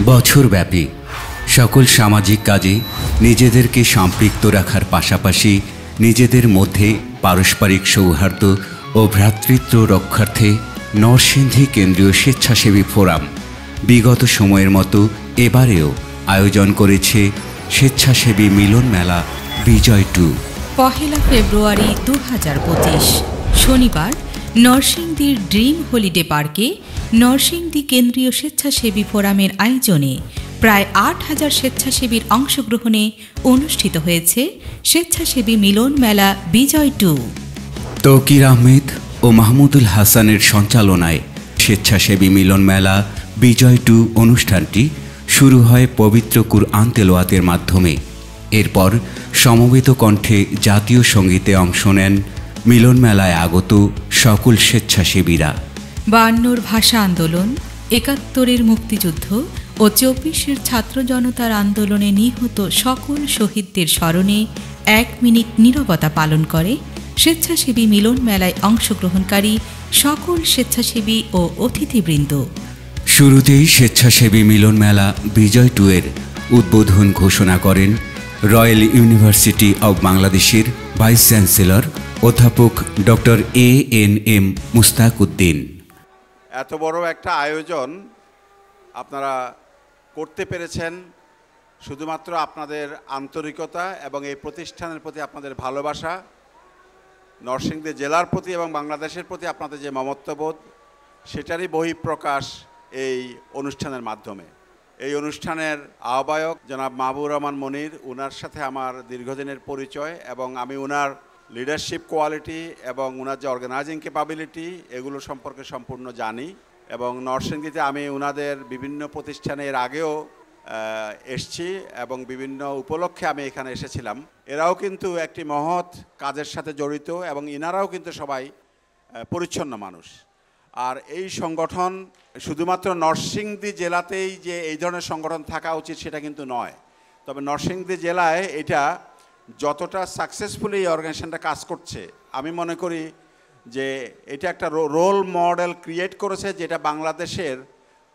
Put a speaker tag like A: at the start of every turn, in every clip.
A: বছরব্যাপী সকল সামাজিক কাজে নিজেদেরকে সম্পৃক্ত রাখার পাশাপাশি নিজেদের মধ্যে পারস্পরিক সৌহার্দ্য ও ভ্রাতৃত্ব রক্ষার্থে নরসিংদী কেন্দ্রীয় স্বেচ্ছাসেবী ফোরাম বিগত সময়ের মতো এবারেও আয়োজন করেছে স্বেচ্ছাসেবী মিলন মেলা বিজয় 2।
B: 1 ফেব্রুয়ারি 2025 শনিবার নরসিংদীর ড্রিম হলিডে পার্কে নরসিংদী কেন্দ্রীয় স্বেচ্ছাসেবী ফোরামের আয়োজনে প্রায় 8000 স্বেচ্ছাসেবীর অংশগ্রহণে অনুষ্ঠিত হয়েছে স্বেচ্ছাসেবী মিলন মেলা বিজয় 2।
A: তৌকির আহমেদ ও মাহমুদুল হাসানের সঞ্চালনায় স্বেচ্ছাসেবী মিলন মেলা বিজয় 2 অনুষ্ঠানটি শুরু হয় পবিত্র কুরআন তেলাওয়াতের মাধ্যমে। এরপর সমবেত কণ্ঠে জাতীয় সঙ্গীতে অংশ নেন মিলন মেলায় আগত সকল স্বেচ্ছাসেবীরা। 52 ভাষা আন্দোলন, 71 মুক্তিযুদ্ধ ও 24 ছাত্র জনতার আন্দোলনে নিহত সকল শহীদদের স্মরণে 1 মিনিট নীরবতা পালন করে স্বেচ্ছাসেবী মিলন মেলায় অংশগ্রহণকারী সকল স্বেচ্ছাসেবী ও অতিথিবৃন্দ। শুরুতেই স্বেচ্ছাসেবী মিলন মেলা বিজয় 2 এর উদ্বোধন ঘোষণা করেন রয়্যাল ইউনিভার্সিটি অব বাংলাদেশের ভাইস চ্যান্সেলর অধ্যাপক ডক্টর ANM মুস্তাক উদ্দিন।
C: এত বড় একটা আয়োজন আপনারা করতে পেরেছেন শুধুমাত্র আপনাদের আন্তরিকতা এবং এই প্রতিষ্ঠানের প্রতি আপনাদের ভালোবাসা, নরসিংদী জেলার প্রতি এবং বাংলাদেশের প্রতি আপনাদের যে মমত্ববোধ, সেটারই বহিঃপ্রকাশ এই অনুষ্ঠানের মাধ্যমে। এই অনুষ্ঠানের আহ্বায়ক জনাব মাহবুবুর রহমান মনির, ওনার সাথে আমার দীর্ঘদিনের পরিচয় এবং আমি ওনার লিডারশিপ কোয়ালিটি এবং ওনার যে অর্গানাইজিং ক্যাপাবিলিটি এগুলো সম্পর্কে সম্পূর্ণ জানি এবং নরসিংদীতে আমি ওনাদের বিভিন্ন প্রতিষ্ঠানে এর আগেও এসছি এবং বিভিন্ন উপলক্ষে আমি এখানে এসেছিলাম। এরাও কিন্তু একটি মহৎ কাজের সাথে জড়িত এবং ইনারাও কিন্তু সবাই পরিচ্ছন্ন মানুষ। আর এই সংগঠন শুধুমাত্র নরসিংদী জেলাতেই যে এই ধরনের সংগঠন থাকা উচিত সেটা কিন্তু নয়, তবে নরসিংদী জেলায় এটা যতটা সাকসেসফুলি এই অর্গানাইজেশনটা কাজ করছে আমি মনে করি যে এটা একটা রোল মডেল ক্রিয়েট করেছে, যেটা বাংলাদেশের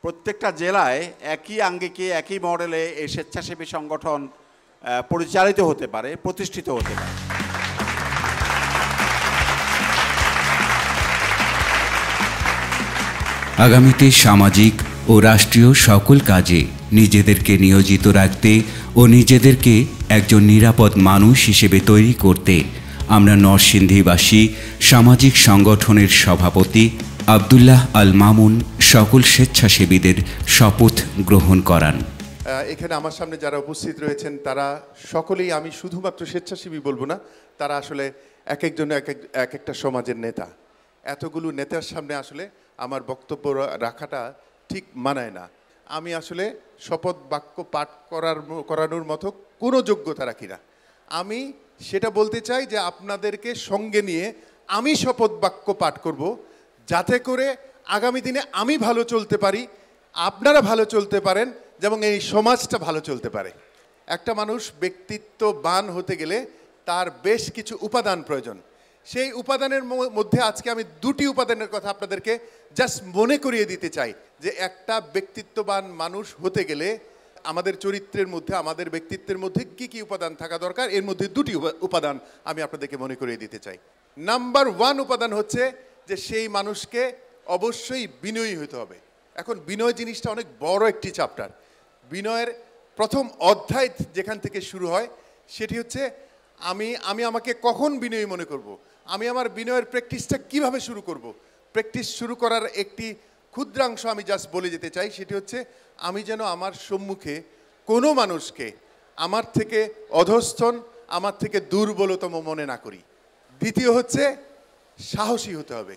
C: প্রত্যেকটা জেলায় একই আঙ্গিকে একই মডেলে এই স্বেচ্ছাসেবী সংগঠন পরিচালিত হতে পারে, প্রতিষ্ঠিত হতে পারে।
A: আগামীতে সামাজিক ও রাষ্ট্রীয় সকল কাজে নিজেদেরকে নিয়োজিত রাখতে ও নিজেদেরকে একজন নিরাপদ মানুষ হিসেবে তৈরি করতে আমরা নরসিংদীবাসী সামাজিক সংগঠনের সভাপতি আব্দুল্লাহ আল মামুন সকল স্বেচ্ছাসেবীদের শপথ গ্রহণ করান।
D: এখানে আমার সামনে যারা উপস্থিত রয়েছেন তারা সকলেই, আমি শুধুমাত্র স্বেচ্ছাসেবী বলবো না, তারা আসলে এক একজন এক একটা সমাজের নেতা। এতগুলো নেতার সামনে আসলে আমার বক্তব্য রাখাটা ঠিক মানায় না। আমি আসলে শপথ বাক্য পাঠ করানোর মতো কোনো যোগ্যতা রাখি না। আমি সেটা বলতে চাই যে আপনাদেরকে সঙ্গে নিয়ে আমি শপথ বাক্য পাঠ করব, যাতে করে আগামী দিনে আমি ভালো চলতে পারি, আপনারা ভালো চলতে পারেন, যেমন এই সমাজটা ভালো চলতে পারে। একটা মানুষ ব্যক্তিত্ববান হতে গেলে তার বেশ কিছু উপাদান প্রয়োজন। সেই উপাদানের মধ্যে আজকে আমি 2টি উপাদানের কথা আপনাদেরকে জাস্ট মনে করিয়ে দিতে চাই যে একটা ব্যক্তিত্ববান মানুষ হতে গেলে আমাদের চরিত্রের মধ্যে, আমাদের ব্যক্তিত্বের মধ্যে কি কি উপাদান থাকা দরকার, এর মধ্যে 2টি উপাদান আমি আপনাদেরকে মনে করিয়ে দিতে চাই। নাম্বার 1 উপাদান হচ্ছে যে সেই মানুষকে অবশ্যই বিনয়ী হতে হবে। এখন বিনয় জিনিসটা অনেক বড় একটি চ্যাপ্টার। বিনয়ের প্রথম অধ্যায় যেখান থেকে শুরু হয় সেটি হচ্ছে আমি আমাকে কখন বিনয়ী মনে করব, আমি আমার বিনয়ের প্র্যাকটিসটা কিভাবে শুরু করব। প্র্যাকটিস শুরু করার একটি ক্ষুদ্রাংশ আমি জাস্ট বলে যেতে চাই, সেটি হচ্ছে আমি যেন আমার সম্মুখে কোনো মানুষকে আমার থেকে অধস্তন, আমার থেকে দুর্বলতম মনে না করি। দ্বিতীয় হচ্ছে সাহসী হতে হবে।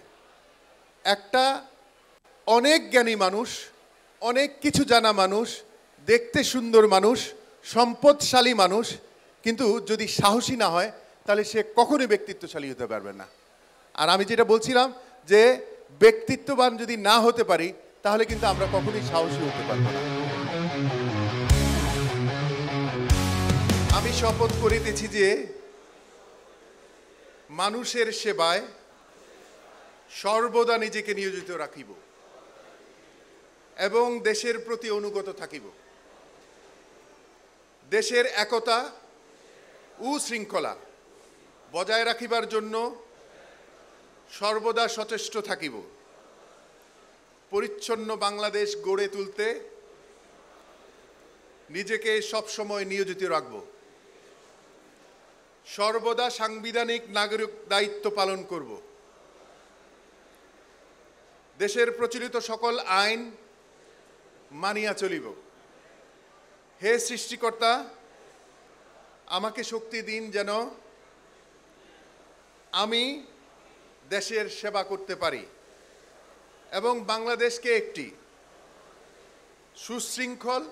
D: একটা অনেক জ্ঞানী মানুষ, অনেক কিছু জানা মানুষ, দেখতে সুন্দর মানুষ, সম্পদশালী মানুষ, কিন্তু যদি সাহসী না হয় তাহলে সে কখনোই ব্যক্তিত্বশালী হতে পারবে না। আর আমি যেটা বলছিলাম যে ব্যক্তিত্ববান যদি না হতে পারি তাহলে কিন্তু আমরা কখনোই সাহসী হতে পারবো না। আমি শপথ করিতেছি যে মানুষের সেবায় সর্বদা নিজেকে নিয়োজিত রাখিব এবং দেশের প্রতি অনুগত থাকিব। দেশের একতা ও শৃঙ্খলা বজায় রাখিবার জন্য সর্বদা সচেষ্ট থাকিব। পরিচ্ছন্ন বাংলাদেশ গড়ে তুলতে নিজেকে সবসময় নিয়োজিত রাখব। সর্বদা সাংবিধানিক নাগরিক দায়িত্ব পালন করব। দেশের প্রচলিত সকল আইন মানিয়া চলিব। হে সৃষ্টিকর্তা, আমাকে শক্তি দিন যেন আমি দেশের সেবা করতে পারি এবং বাংলাদেশকে একটি সুশৃঙ্খল,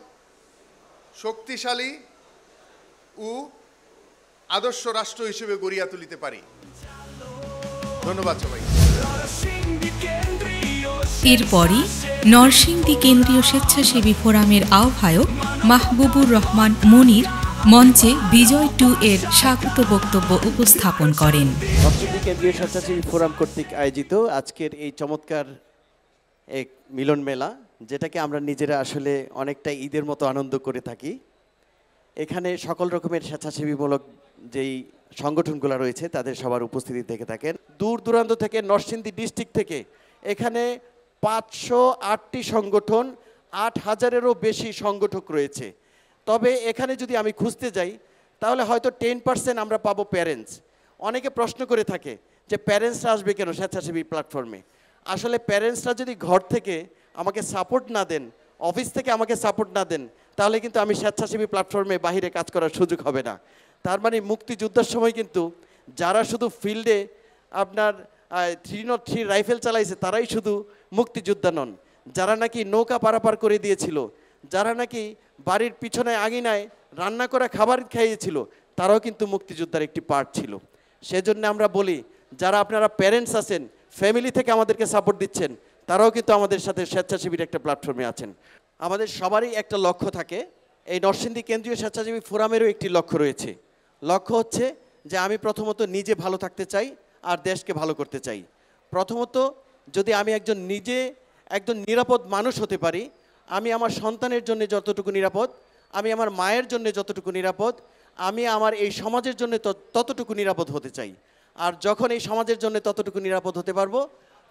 D: শক্তিশালী ও আদর্শ রাষ্ট্র হিসেবে গড়িয়া তুলিতে পারি। ধন্যবাদ সবাই।
B: এরপরই নরসিংদী কেন্দ্রীয় স্বেচ্ছাসেবী ফোরামের আহ্বায়ক মাহবুবুর রহমান মনির মঞ্চে বিজয় 2 এর স্বাগত বক্তব্য উপস্থাপন করেন।
E: নরসিংদী কেন্দ্রীয় স্বেচ্ছাসেবী ফোরাম কর্তৃক আয়োজিত আজকের এই চমৎকার এক মিলন মেলা, যেটাকে আমরা নিজেরা আসলে অনেকটা ঈদের মতো আনন্দ করে থাকি। এখানে সকল রকমের স্বেচ্ছাসেবীমূলক যেই সংগঠনগুলো রয়েছে তাদের সবার উপস্থিতি থেকে থাকেন। দূর দূরান্ত থেকে, নরসিংদী ডিস্ট্রিক্ট থেকে এখানে 508টি সংগঠন, 8000-এরও বেশি সংগঠক রয়েছে। তবে এখানে যদি আমি খুঁজতে যাই তাহলে হয়তো 10% আমরা পাবো প্যারেন্টস। অনেকে প্রশ্ন করে থাকে যে প্যারেন্টসরা আসবে কেন স্বেচ্ছাসেবী প্ল্যাটফর্মে। আসলে প্যারেন্টসরা যদি ঘর থেকে আমাকে সাপোর্ট না দেন, অফিস থেকে আমাকে সাপোর্ট না দেন, তাহলে কিন্তু আমি স্বেচ্ছাসেবী প্ল্যাটফর্মে বাহিরে কাজ করার সুযোগ হবে না। তার মানে মুক্তিযুদ্ধের সময় কিন্তু যারা শুধু ফিল্ডে আপনার 303 রাইফেল চালাইছে তারাই শুধু মুক্তিযোদ্ধা নন। যারা নাকি নৌকা পারাপার করে দিয়েছিল, যারা নাকি বাড়ির পিছনে আঙিনায় রান্না করা খাবার খাইয়েছিল, তারাও কিন্তু মুক্তিযোদ্ধার একটি পার্ট ছিল। সেজন্য আমরা বলি, যারা আপনারা প্যারেন্টস আছেন, ফ্যামিলি থেকে আমাদেরকে সাপোর্ট দিচ্ছেন, তারাও কিন্তু আমাদের সাথে স্বেচ্ছাসেবীর একটা প্ল্যাটফর্মে আছেন। আমাদের সবারই একটা লক্ষ্য থাকে। এই নরসিংদী কেন্দ্রীয় স্বেচ্ছাসেবী ফোরামেরও একটি লক্ষ্য রয়েছে। লক্ষ্য হচ্ছে যে আমি প্রথমত নিজে ভালো থাকতে চাই আর দেশকে ভালো করতে চাই। প্রথমত যদি আমি একজন নিরাপদ মানুষ হতে পারি, আমি আমার সন্তানের জন্য যতটুকু নিরাপদ, আমি আমার মায়ের জন্য যতটুকু নিরাপদ, আমি আমার এই সমাজের জন্য ততটুকু নিরাপদ হতে চাই। আর যখন এই সমাজের জন্য ততটুকু নিরাপদ হতে পারবো,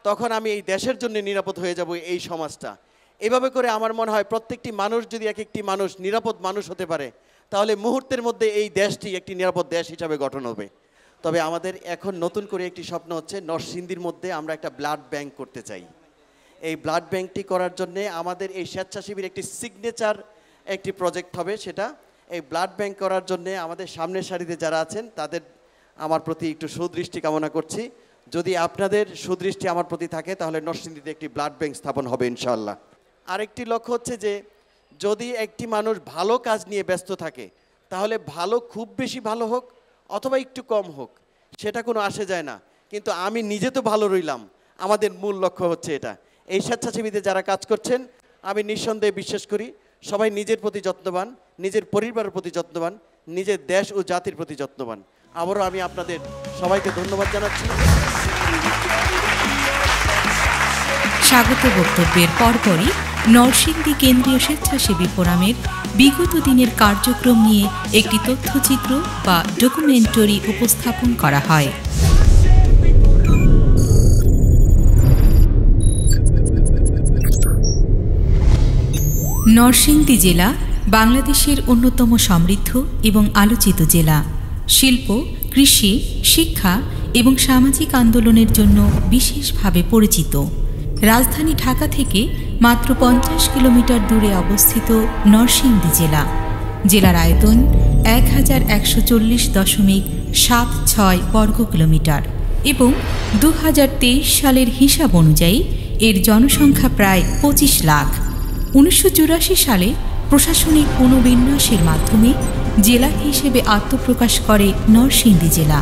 E: তখন আমি এই দেশের জন্য নিরাপদ হয়ে যাব এই সমাজটা। এভাবে করে আমার মনে হয় প্রত্যেকটি মানুষ যদি এক একটি মানুষ নিরাপদ মানুষ হতে পারে, তাহলে মুহূর্তের মধ্যে এই দেশটি একটি নিরাপদ দেশ হিসাবে গঠন হবে। তবে আমাদের এখন নতুন করে একটি স্বপ্ন হচ্ছে, নরসিংদীর মধ্যে আমরা একটা ব্লাড ব্যাংক করতে চাই। এই ব্লাড ব্যাংকটি করার জন্যে আমাদের এই স্বেচ্ছাসেবীর একটি সিগনেচার একটি প্রজেক্ট হবে। সেটা এই ব্লাড ব্যাংক করার জন্যে আমাদের সামনের সারিতে যারা আছেন তাদের আমার প্রতি একটু সুদৃষ্টি কামনা করছি। যদি আপনাদের সুদৃষ্টি আমার প্রতি থাকে তাহলে নরসিংদীতে একটি ব্লাড ব্যাংক স্থাপন হবে ইনশাআল্লাহ। আরেকটি লক্ষ্য হচ্ছে যে যদি একটি মানুষ ভালো কাজ নিয়ে ব্যস্ত থাকে, তাহলে ভালো খুব বেশি ভালো হোক অথবা একটু কম হোক, সেটা কোনো আসে যায় না, কিন্তু আমি নিজে তো ভালো রইলাম। আমাদের মূল লক্ষ্য হচ্ছে এটা। এই স্বেচ্ছাসেবীতে যারা কাজ করছেন, আমি নিঃসন্দেহে বিশ্বাস করি সবাই নিজের প্রতি যত্নবান, নিজের পরিবারের প্রতি যত্নবান, নিজের দেশ ও জাতির প্রতি যত্নবান। আবারও আমি আপনাদের সবাইকে ধন্যবাদ জানাচ্ছি।
B: স্বাগত বক্তব্যের পরপরই নরসিংদী কেন্দ্রীয় স্বেচ্ছাসেবী ফোরামের বিগত দিনের কার্যক্রম নিয়ে একটি তথ্যচিত্র বা ডকুমেন্টারি উপস্থাপন করা হয়। নরসিংদী জেলা বাংলাদেশের অন্যতম সমৃদ্ধ এবং আলোচিত জেলা। শিল্প, কৃষি, শিক্ষা এবং সামাজিক আন্দোলনের জন্য বিশেষভাবে পরিচিত। রাজধানী ঢাকা থেকে মাত্র 50 কিলোমিটার দূরে অবস্থিত নরসিংদী জেলা। জেলার আয়তন 1040.76 বর্গ কিলোমিটার এবং 2023 সালের হিসাব অনুযায়ী এর জনসংখ্যা প্রায় 25 লাখ। 1984 সালে প্রশাসনিক পুনর্বিন্যাসের মাধ্যমে জেলা হিসেবে আত্মপ্রকাশ করে নরসিংদী জেলা।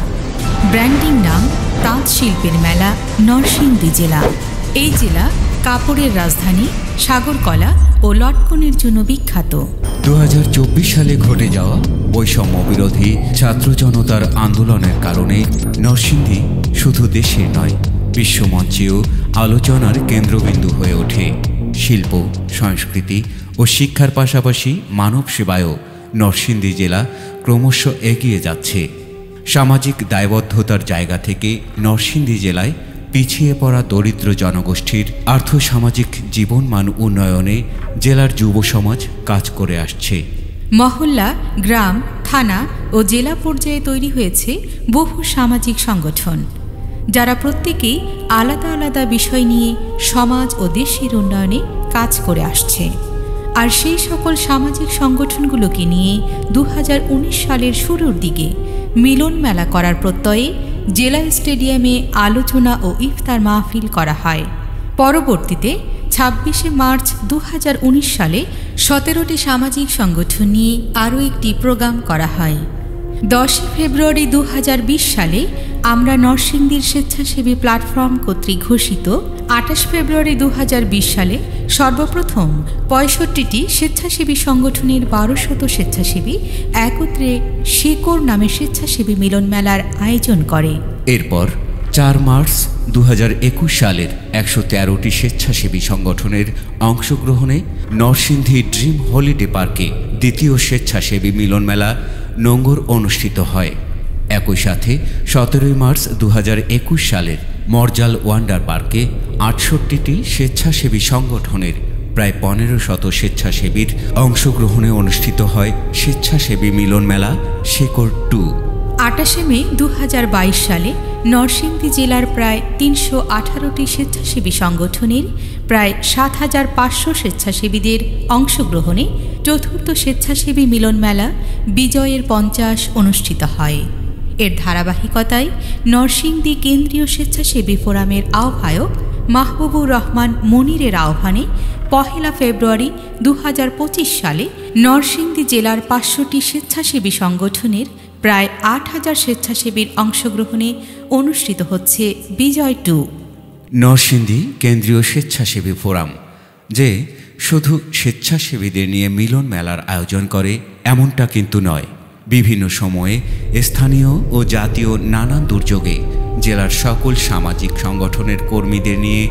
B: ব্র্যান্ডিং নাম তাঁত শিল্পের মেলা নরসিংদী জেলা। এই জেলা কাপড়ের রাজধানী, সাগরকলা ও লটকনের জন্য বিখ্যাত।
A: 2024 সালে ঘটে যাওয়া বৈষম্য বিরোধী ছাত্র জনতার আন্দোলনের কারণে নরসিংদী শুধু দেশের নয়, বিশ্বমঞ্চেও আলোচনার কেন্দ্রবিন্দু হয়ে ওঠে। শিল্প, সংস্কৃতি ও শিক্ষার পাশাপাশি মানব সেবায়ও নরসিংদী জেলা ক্রমশ এগিয়ে যাচ্ছে। সামাজিক দায়বদ্ধতার জায়গা থেকে নরসিংদী জেলায় পিছিয়ে পড়া দরিদ্র জনগোষ্ঠীর আর্থসামাজিক জীবনমান উন্নয়নে জেলার যুব সমাজ কাজ করে আসছে।
B: মহল্লা, গ্রাম, থানা ও জেলা পর্যায়ে তৈরি হয়েছে বহু সামাজিক সংগঠন, যারা প্রত্যেকেই আলাদা আলাদা বিষয় নিয়ে সমাজ ও দেশের উন্নয়নে কাজ করে আসছে। আর সেই সকল সামাজিক সংগঠনগুলোকে নিয়ে 2019 সালের শুরুর দিকে মিলন মেলা করার প্রত্যয়ে জেলা স্টেডিয়ামে আলোচনা ও ইফতার মাহফিল করা হয়। পরবর্তীতে 26শে মার্চ 2019 সালে 17টি সামাজিক সংগঠন নিয়ে আরও একটি প্রোগ্রাম করা হয়। 10 ফেব্রুয়ারি 2020 সালে আমরা নরসিংদীর স্বেচ্ছাসেবী প্ল্যাটফর্ম কর্তৃক ঘোষিত 28 ফেব্রুয়ারি 2020 সালে সর্বপ্রথম 65টি স্বেচ্ছাসেবী সংগঠনের 1200 স্বেচ্ছাসেবী একত্রে শিকড় নামে স্বেচ্ছাসেবী মিলন মেলার আয়োজন করে।
A: এরপর 4 মার্চ 2021 সালের 113টি স্বেচ্ছাসেবী সংগঠনের অংশগ্রহণে নরসিংদী ড্রিম হলিডে পার্কে দ্বিতীয় স্বেচ্ছাসেবী মিলন মেলা নোঙ্গর অনুষ্ঠিত হয়। একই সাথে 17 মার্চ 2021 সালের মরজাল ওয়ান্ডার পার্কে 68টি স্বেচ্ছাসেবী সংগঠনের প্রায় 1500 স্বেচ্ছাসেবীর অংশগ্রহণে অনুষ্ঠিত হয় স্বেচ্ছাসেবী মিলন মেলা শিকড় 2।
B: 28 মে 2022 সালে নরসিংদী জেলার প্রায় 318টি স্বেচ্ছাসেবী সংগঠনের প্রায় 7500 স্বেচ্ছাসেবীদের অংশগ্রহণে চতুর্থ স্বেচ্ছাসেবী মিলন মেলা বিজয়ের 50 অনুষ্ঠিত হয়। এর ধারাবাহিকতায় নরসিংদী কেন্দ্রীয় স্বেচ্ছাসেবী ফোরামের আহ্বায়ক মাহবুবুর রহমান মনিরের আহ্বানে 1 ফেব্রুয়ারি 2025 সালে নরসিংদী জেলার 500টি স্বেচ্ছাসেবী সংগঠনের প্রায় 8000 স্বেচ্ছাসেবীর অংশগ্রহণে অনুষ্ঠিত হচ্ছে বিজয় 2।
A: নরসিংদী কেন্দ্রীয় স্বেচ্ছাসেবী ফোরাম যে শুধু স্বেচ্ছাসেবীদের নিয়ে মিলন মেলার আয়োজন করে এমনটা কিন্তু নয়। বিভিন্ন সময়ে স্থানীয় ও জাতীয় নানান দুর্যোগে জেলার সকল সামাজিক সংগঠনের কর্মীদের নিয়ে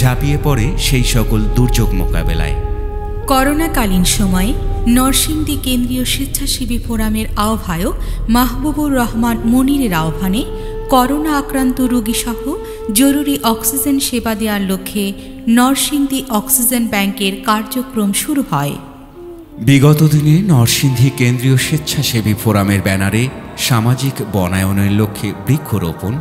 A: ঝাঁপিয়ে পড়ে সেই সকল দুর্যোগ মোকাবেলায়।
B: করোনাকালীন সময়ে নরসিংদী কেন্দ্রীয় স্বেচ্ছাসেবী ফোরামের আহ্বায়ক মাহবুবুর রহমান মনিরের আহ্বানে করোনা আক্রান্ত রোগীসহ জরুরি অক্সিজেন সেবা দেওয়ার লক্ষ্যে নরসিংদী অক্সিজেন ব্যাংকের কার্যক্রম শুরু হয়।
A: বিগত দিনে নরসিংদী কেন্দ্রীয় স্বেচ্ছাসেবী ফোরামের ব্যানারে সামাজিক বনায়নের লক্ষ্যে বৃক্ষরোপণ,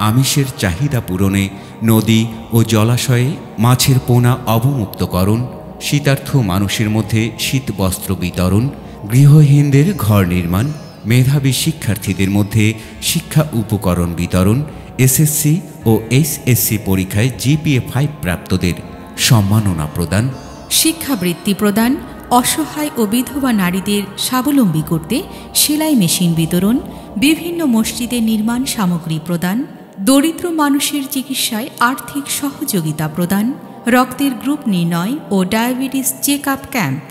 A: আমিষের চাহিদা পূরণে নদী ও জলাশয়ে মাছের পোনা অবমুক্তকরণ, শীতার্থ মানুষের মধ্যে শীতবস্ত্র বিতরণ, গৃহহীনদের ঘর নির্মাণ, মেধাবী শিক্ষার্থীদের মধ্যে শিক্ষা উপকরণ বিতরণ, এসএসসি ও এইচএসসি পরীক্ষায় জিপিএ 5 প্রাপ্তদের সম্মাননা প্রদান,
B: শিক্ষাবৃত্তি প্রদান, অসহায় ও বিধবা নারীদের স্বাবলম্বী করতে সেলাই মেশিন বিতরণ, বিভিন্ন মসজিদে নির্মাণ সামগ্রী প্রদান, দরিদ্র মানুষের চিকিৎসায় আর্থিক সহযোগিতা প্রদান, রক্তের গ্রুপ নির্ণয় ও ডায়াবেটিস চেক আপ ক্যাম্প,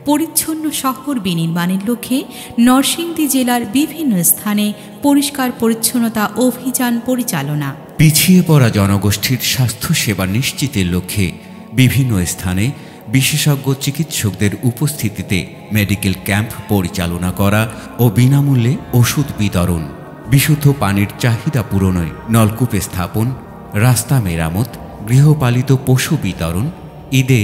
B: পরিচ্ছন্ন শহর বিনির্মাণের লক্ষ্যে নরসিংদী জেলার বিভিন্ন স্থানে পরিষ্কার পরিচ্ছন্নতা অভিযান পরিচালনা,
A: পিছিয়ে পড়া জনগোষ্ঠীর স্বাস্থ্যসেবা নিশ্চিতের লক্ষ্যে বিভিন্ন স্থানে বিশেষজ্ঞ চিকিৎসকদের উপস্থিতিতে মেডিকেল ক্যাম্প পরিচালনা করা ও বিনামূল্যে ওষুধ বিতরণ, বিশুদ্ধ পানির চাহিদা পূরণে নলকূপ স্থাপন, রাস্তা মেরামত, গৃহপালিত পশু বিতরণ, ঈদে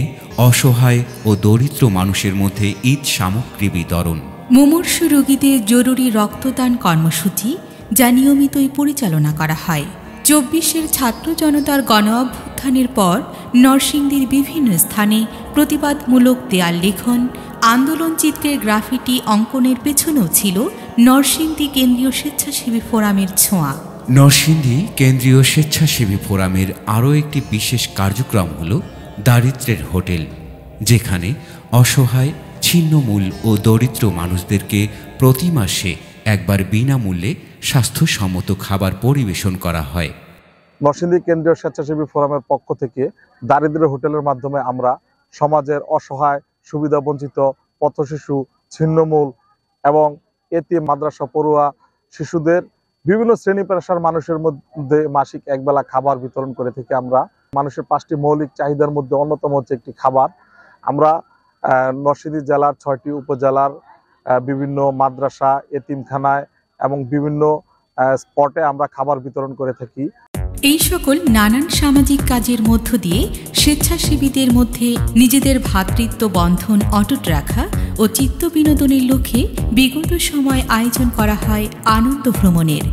A: অসহায় ও দরিদ্র মানুষের মধ্যে ঈদ সামগ্রী বিতরণ,
B: মুমূর্ষু রোগীদের জরুরি রক্তদান কর্মসূচি যা নিয়মিতই পরিচালনা করা হয়। 24-এর ছাত্র জনতার গণ অভ্যুত্থানের পর নরসিংদীর বিভিন্ন স্থানে প্রতিবাদমূলক দেয়াল লেখন, আন্দোলন চিত্রের গ্রাফিটি অঙ্কনের পেছনেও ছিল নরসিংদী কেন্দ্রীয় স্বেচ্ছাসেবী ফোরামের ছোঁয়া।
A: নরসিংদী কেন্দ্রীয় স্বেচ্ছাসেবী ফোরামের আরও একটি বিশেষ কার্যক্রম হল দারিদ্র্যের হোটেল, যেখানে অসহায়, ছিন্নমূল ও দরিদ্র মানুষদেরকে প্রতি মাসে একবার বিনামূল্যে স্বাস্থ্যসম্মত খাবার পরিবেশন করা হয়।
F: নরসিংদী কেন্দ্রীয় স্বেচ্ছাসেবী ফোরামের পক্ষ থেকে দারিদ্র্য হোটেলের মাধ্যমে আমরা সমাজের অসহায়, সুবিধাবঞ্চিত, পথশিশু, ছিন্নমূল এবং এতিম, মাদ্রাসা পড়ুয়া শিশুদের বিভিন্ন শ্রেণী পেশার মানুষের মধ্যে মাসিক একবেলা খাবার বিতরণ করে থেকে আমরা মানুষের 5টি মৌলিক চাহিদার মধ্যে অন্যতম হচ্ছে একটি খাবার। আমরা নরসিংদী জেলার 6টি উপজেলার বিভিন্ন মাদ্রাসা, এতিমখানায় এবং বিভিন্ন স্পটে আমরা খাবার বিতরণ করে থাকি।
B: এই সকল নানান সামাজিক কাজের মধ্য দিয়ে স্বেচ্ছাসেবীদের মধ্যে নিজেদের ভ্রাতৃত্ব বন্ধন অটুট রাখা ও চিত্ত বিনোদনের লক্ষ্যে বিগত সময় আয়োজন করা হয় আনন্দ ভ্রমণের।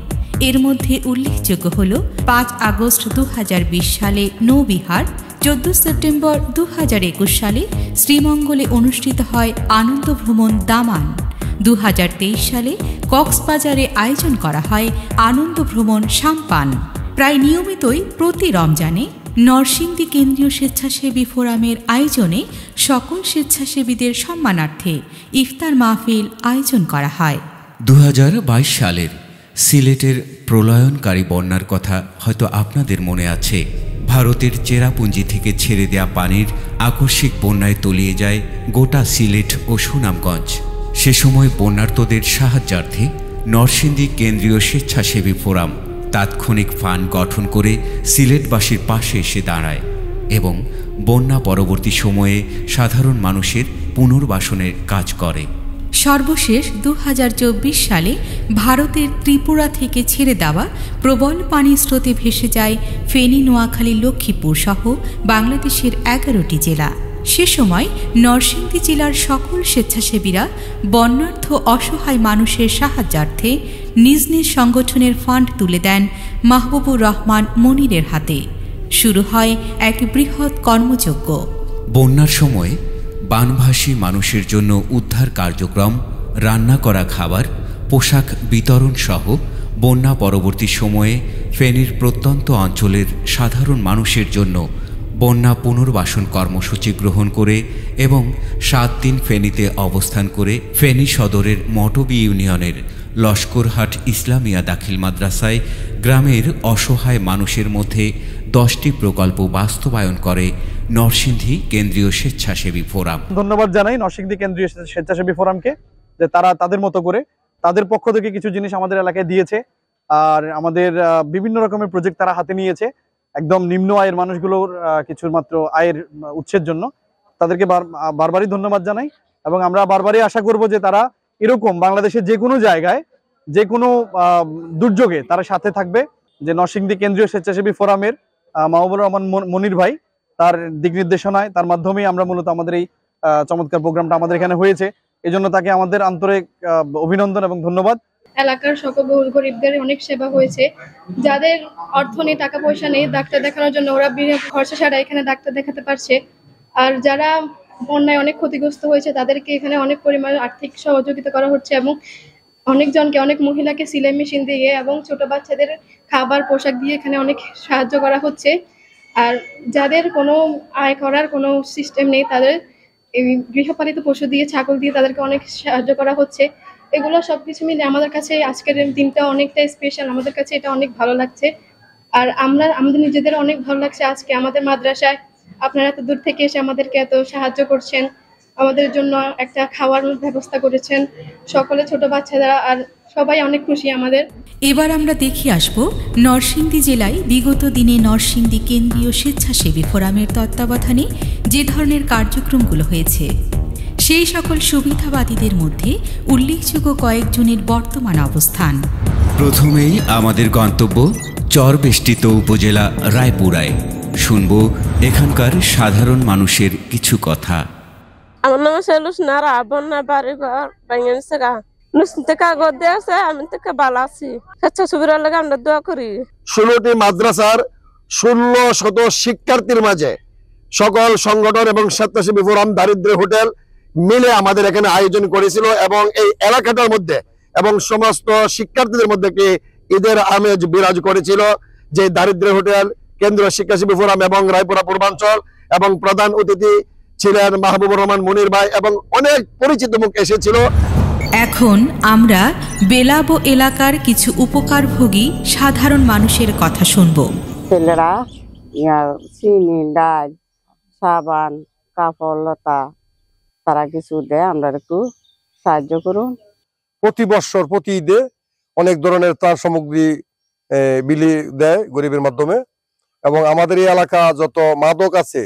B: এর মধ্যে উল্লেখযোগ্য হল 5 আগস্ট 2020 সালে নৌবিহার, 14 সেপ্টেম্বর 2021 সালে শ্রীমঙ্গলে অনুষ্ঠিত হয় আনন্দ ভ্রমণ দামান, 2023 সালে কক্সবাজারে আয়োজন করা হয় আনন্দ ভ্রমণ সাম্পান। প্রায় নিয়মিতই প্রতি রমজানে নরসিংদী কেন্দ্রীয় স্বেচ্ছাসেবী ফোরামের আয়োজনে সকল স্বেচ্ছাসেবীদের সম্মানার্থে ইফতার মাহফিল আয়োজন করা হয়।
A: 2022 সালের সিলেটের প্রলয়নকারী বন্যার কথা হয়তো আপনাদের মনে আছে। ভারতের চেরাপুঞ্জি থেকে ছেড়ে দেয়া পানির আকস্মিক বন্যায় তলিয়ে যায় গোটা সিলেট ও সুনামগঞ্জ। সে সময় বন্যার্তদের সাহায্যার্থে নরসিংদী কেন্দ্রীয় স্বেচ্ছাসেবী ফোরাম তাৎক্ষণিক ফান্ড গঠন করে সিলেটবাসীর পাশে এসে দাঁড়ায় এবং বন্যা পরবর্তী সময়ে সাধারণ মানুষের পুনর্বাসনের কাজ করে।
B: সর্বশেষ 2024 সালে ভারতের ত্রিপুরা থেকে ছেড়ে দেওয়া প্রবল পানি স্রোতে ভেসে যায় ফেনী, নোয়াখালী, লক্ষ্মীপুর সহ বাংলাদেশের 11টি জেলা। সে সময় নরসিংদী জেলার সকল স্বেচ্ছাসেবীরা বন্যার্থ অসহায় মানুষের সাহায্যার্থে নিজ নিজ সংগঠনের ফান্ড তুলে দেন মাহবুবুর রহমান মনিরের হাতে। শুরু হয় এক বৃহৎ কর্মযজ্ঞ।
A: বন্যার সময় বানভাসী মানুষের জন্য উদ্ধার কার্যক্রম, রান্না করা খাবার, পোশাক বিতরণ সহ বন্যা পরবর্তী সময়ে ফেনীর প্রত্যন্ত অঞ্চলের সাধারণ মানুষের জন্য বন্যা পুনর্বাসন কর্মসূচি গ্রহণ করে এবং 7 দিন ফেনীতে অবস্থান করে ফেনী সদরের মটবি ইউনিয়নের লস্করহাট ইসলামিয়া দাখিল মাদ্রাসায় গ্রামের অসহায় মানুষের মধ্যে 10টি প্রকল্প বাস্তবায়ন করে নরসিংদী কেন্দ্রীয় স্বেচ্ছাসেবী ফোরাম।
G: ধন্যবাদ জানাই নরসিংদী কেন্দ্রীয় স্বেচ্ছাসেবী ফোরামকে যে তারা তাদের মতো করে তাদের পক্ষ থেকে কিছু জিনিস আমাদের এলাকায় দিয়েছে। আর আমাদের বিভিন্ন রকমের প্রজেক্ট তারা হাতে নিয়েছে একদম নিম্ন আয়ের মানুষগুলোর কিছু মাত্র আয়ের উৎসের জন্য। তাদেরকে বারবারই ধন্যবাদ জানাই এবং আমরা বারবারই আশা করব যে তারা এরকম বাংলাদেশের যে কোনো জায়গায় যে কোনো দুর্যোগে তারা সাথে থাকবে। যে নরসিংদী কেন্দ্রীয় স্বেচ্ছাসেবী ফোরামের মাহবুবুর রহমান মনির ভাই, তার দিক নির্দেশনায়, তার মাধ্যমেই আমরা মূলত আমাদের এই চমৎকার প্রোগ্রামটা আমাদের এখানে হয়েছে। এজন্য তাকে আমাদের আন্তরিক অভিনন্দন এবং ধন্যবাদ।
H: এলাকার সকল গরিবদের অনেক সেবা হয়েছে। যাদের অর্থ নেই, টাকা পয়সা নেই ডাক্তার দেখানোর জন্য, ওরা বিনা খরচা ছাড়া এখানে ডাক্তার দেখাতে পারছে। আর যারা বন্যায় অনেক ক্ষতিগ্রস্ত হয়েছে তাদেরকে এখানে অনেক পরিমাণে আর্থিক সহযোগিতা করা হচ্ছে এবং অনেকজনকে, অনেক মহিলাকে সেলাই মেশিন দিয়ে এবং ছোট বাচ্চাদের খাবার পোশাক দিয়ে এখানে অনেক সাহায্য করা হচ্ছে। আর যাদের কোনো আয় করার কোনো সিস্টেম নেই তাদের এই গৃহপালিত পশু দিয়ে, ছাগল দিয়ে তাদেরকে অনেক সাহায্য করা হচ্ছে। এগুলো সবকিছু মিলে আমাদের কাছে আজকের দিনটা অনেকটাই স্পেশাল। আমাদের কাছে এটা অনেক ভালো লাগছে। আর আমাদের নিজেদের অনেক ভালো লাগছে আজকে আমাদের মাদ্রাসায় আপনারা এত দূর থেকে এসে আমাদেরকে এত সাহায্য করছেন, আমাদের জন্য একটা খাওয়ার ব্যবস্থা করেছেন সকলে, ছোট বাচ্চারা, আর সবাই অনেক খুশি আমাদের।
B: এবার আমরা দেখে আসব নরসিংদী জেলায় বিগত দিনে নরসিংদী কেন্দ্রীয় স্বেচ্ছাসেবী ফোরামের তত্ত্বাবধানে যে ধরনের কার্যক্রমগুলো হয়েছে। সেই সকল সুবিধাবাদীদের মধ্যে উল্লেখযোগ্য কয়েকজনের বর্তমান অবস্থান।
A: প্রথমেই আমাদের গন্তব্য চরবেষ্টিত উপজেলা রায়পুরায়। শুনব এখানকার সাধারণ মানুষের কিছু কথা।
I: আমার নাম লুসনারা, বন্যা বাড়ি ঘর ভেঙে নিচ্ছে গা, নুসতে কাগজ দিয়ে আছে, আমি থেকে ভালো আছি। স্বেচ্ছাসেবীরা লাগে আমরা দোয়া করি।
J: 16টি মাদ্রাসার 1600 শিক্ষার্থীর মাঝে সকল সংগঠন এবং স্বেচ্ছাসেবী ফোরাম দারিদ্র্য হোটেল মিলে আমাদের এখানে আয়োজন করেছিল এবং এই এলাকাটার মধ্যে এবং সমস্ত শিক্ষার্থীদের মধ্যে কি ঈদের আমেজ বিরাজ করেছিল। যে দারিদ্র্য হোটেল, কেন্দ্রীয় স্বেচ্ছাসেবী ফোরাম এবং রায়পুরা পূর্বাঞ্চল এবং প্রধান অতিথি ছিলেন মাহবুবুর রহমান মনির ভাই এবং অনেক পরিচিত মুখ এসেছিল।
B: এখন আমরা বেলাবো এলাকার কিছু উপকারভোগী সাধারণ মানুষের কথা শুনব।
I: ছেলেরা চিনি, ডাল, সাবান, কাপড় লতা তারা কিছু দেয়, আমরা একটু সাহায্য করুন।
J: প্রতি বছর প্রতি ঈদে অনেক ধরনের ত্রাণ সামগ্রী বিলি দেয় গরিবের মাধ্যমে। এবং আমাদের এই এলাকা যত মাদক আছে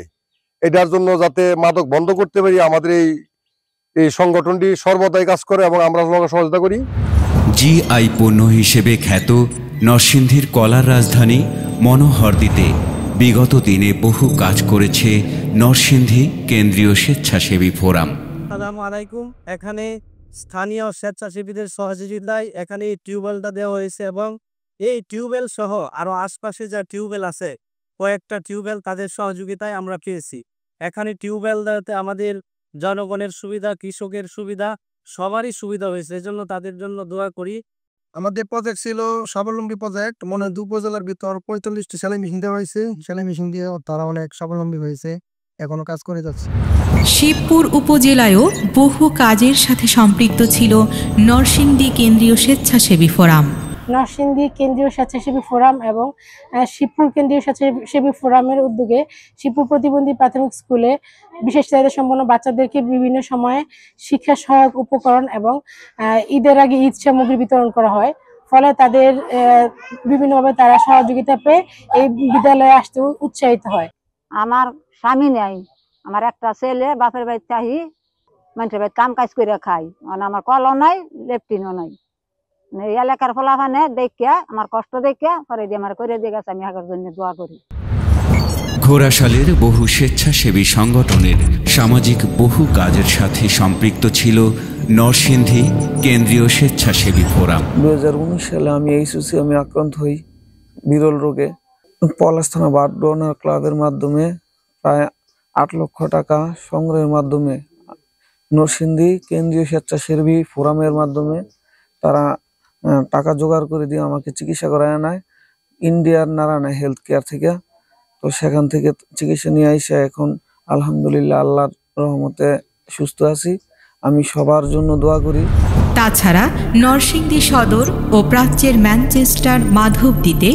J: এটার জন্য যাতে মাদক বন্ধ করতে পারি, আমাদের এই সংগঠনটি সর্বদাই কাজ করে এবং আমরা সহযোগিতা করি।
A: জিআই পণ্য হিসেবে খ্যাত নরসিংদীর কলার রাজধানী মনোহরদীতে বিগত দিনে বহু কাজ করেছে নরসিংদী কেন্দ্রীয় স্বেচ্ছাসেবী ফোরাম।
K: আসসালামু আলাইকুম। এখানে স্থানীয় স্বেচ্ছাসেবীদের সহযোগিতায় এখানে এই টিউবওয়েলটা দেওয়া হয়েছে এবং এই টিউবওয়েল সহ আরো আশপাশে যা টিউবওয়েল আছে কয়েকটা টিউবওয়েল তাদের সহযোগিতায় আমরা পেয়েছি। এখানে টিউবওয়েল দেওয়াতে আমাদের জনগণের সুবিধা, কৃষকের সুবিধা, সবারই সুবিধা হয়েছে। এজন্য তাদের জন্য দোয়া করি।
L: আমাদের প্রজেক্ট ছিল স্বাবলম্বী প্রজেক্ট। মনে হয় 2 উপজেলার ভিতর 45টি সেলাই মেশিন দেওয়া হয়েছে। সেলাই মেশিন দিয়ে তারা অনেক স্বাবলম্বী হয়েছে, এখনো কাজ করে যাচ্ছে।
B: শিবপুর উপজেলায়ও বহু কাজের সাথে সম্পৃক্ত ছিল নরসিংদী কেন্দ্রীয় স্বেচ্ছাসেবী ফোরাম।
M: নরসিংদী কেন্দ্রীয় স্বেচ্ছাসেবী ফোরাম এবং শিবপুর কেন্দ্রীয় স্বেচ্ছাসেবী ফোরামের উদ্যোগে শিবপুর প্রতিবন্ধী প্রাথমিক স্কুলে বিশেষ চাহিদা সম্পন্ন বাচ্চাদেরকে বিভিন্ন সময়ে শিক্ষা সহায়ক উপকরণ এবং ঈদের আগে ঈদ সামগ্রী বিতরণ করা হয়। ফলে তাদের বিভিন্নভাবে তারা সহযোগিতা পেয়ে এই বিদ্যালয়ে আসতে উৎসাহিত হয়।
N: আমার স্বামী নাই, আমার একটা ছেলে, বাপের বাড়ি চাহি, মানুষের বাড়ি কাম কাজ করে খাই। আমার কলও নাই, লেফটিনও নাই। এই এলাকার ফলাফানে দেখিয়া আমার কষ্ট দেখিয়া পরে দিয়ে আমার করে দিয়ে গেছে। আমি আগের জন্য দোয়া করি।
A: ঘোড়াশালের বহু স্বেচ্ছাসেবী সংগঠনের সামাজিক বহু কাজের সাথে সম্পৃক্ত ছিল নরসিংদী কেন্দ্রীয় স্বেচ্ছাসেবী ফোরাম।
O: 2019 সালে আমি আমি আক্রান্ত হই বিরল রোগে। পলাশ থানা ব্লাড ডোনার ক্লাবের মাধ্যমে প্রায় 8 লক্ষ টাকা সংগ্রহের মাধ্যমে নরসিংদী কেন্দ্রীয় স্বেচ্ছাসেবী ফোরামের মাধ্যমে তারা টাকা জোগাড় করে দিয়ে আমাকে চিকিৎসা করায় নেয় ইন্ডিয়ার নারায়ণ হেলথ কেয়ার থেকে। তো সেখান থেকে চিকিৎসা নিয়ে এসে এখন আলহামদুলিল্লাহ আল্লাহর রহমতে সুস্থ আছি। আমি সবার জন্য দোয়া করি।
B: তাছাড়া নরসিংদী সদর ও প্রাচ্যের ম্যানচেস্টার মাধবদীতে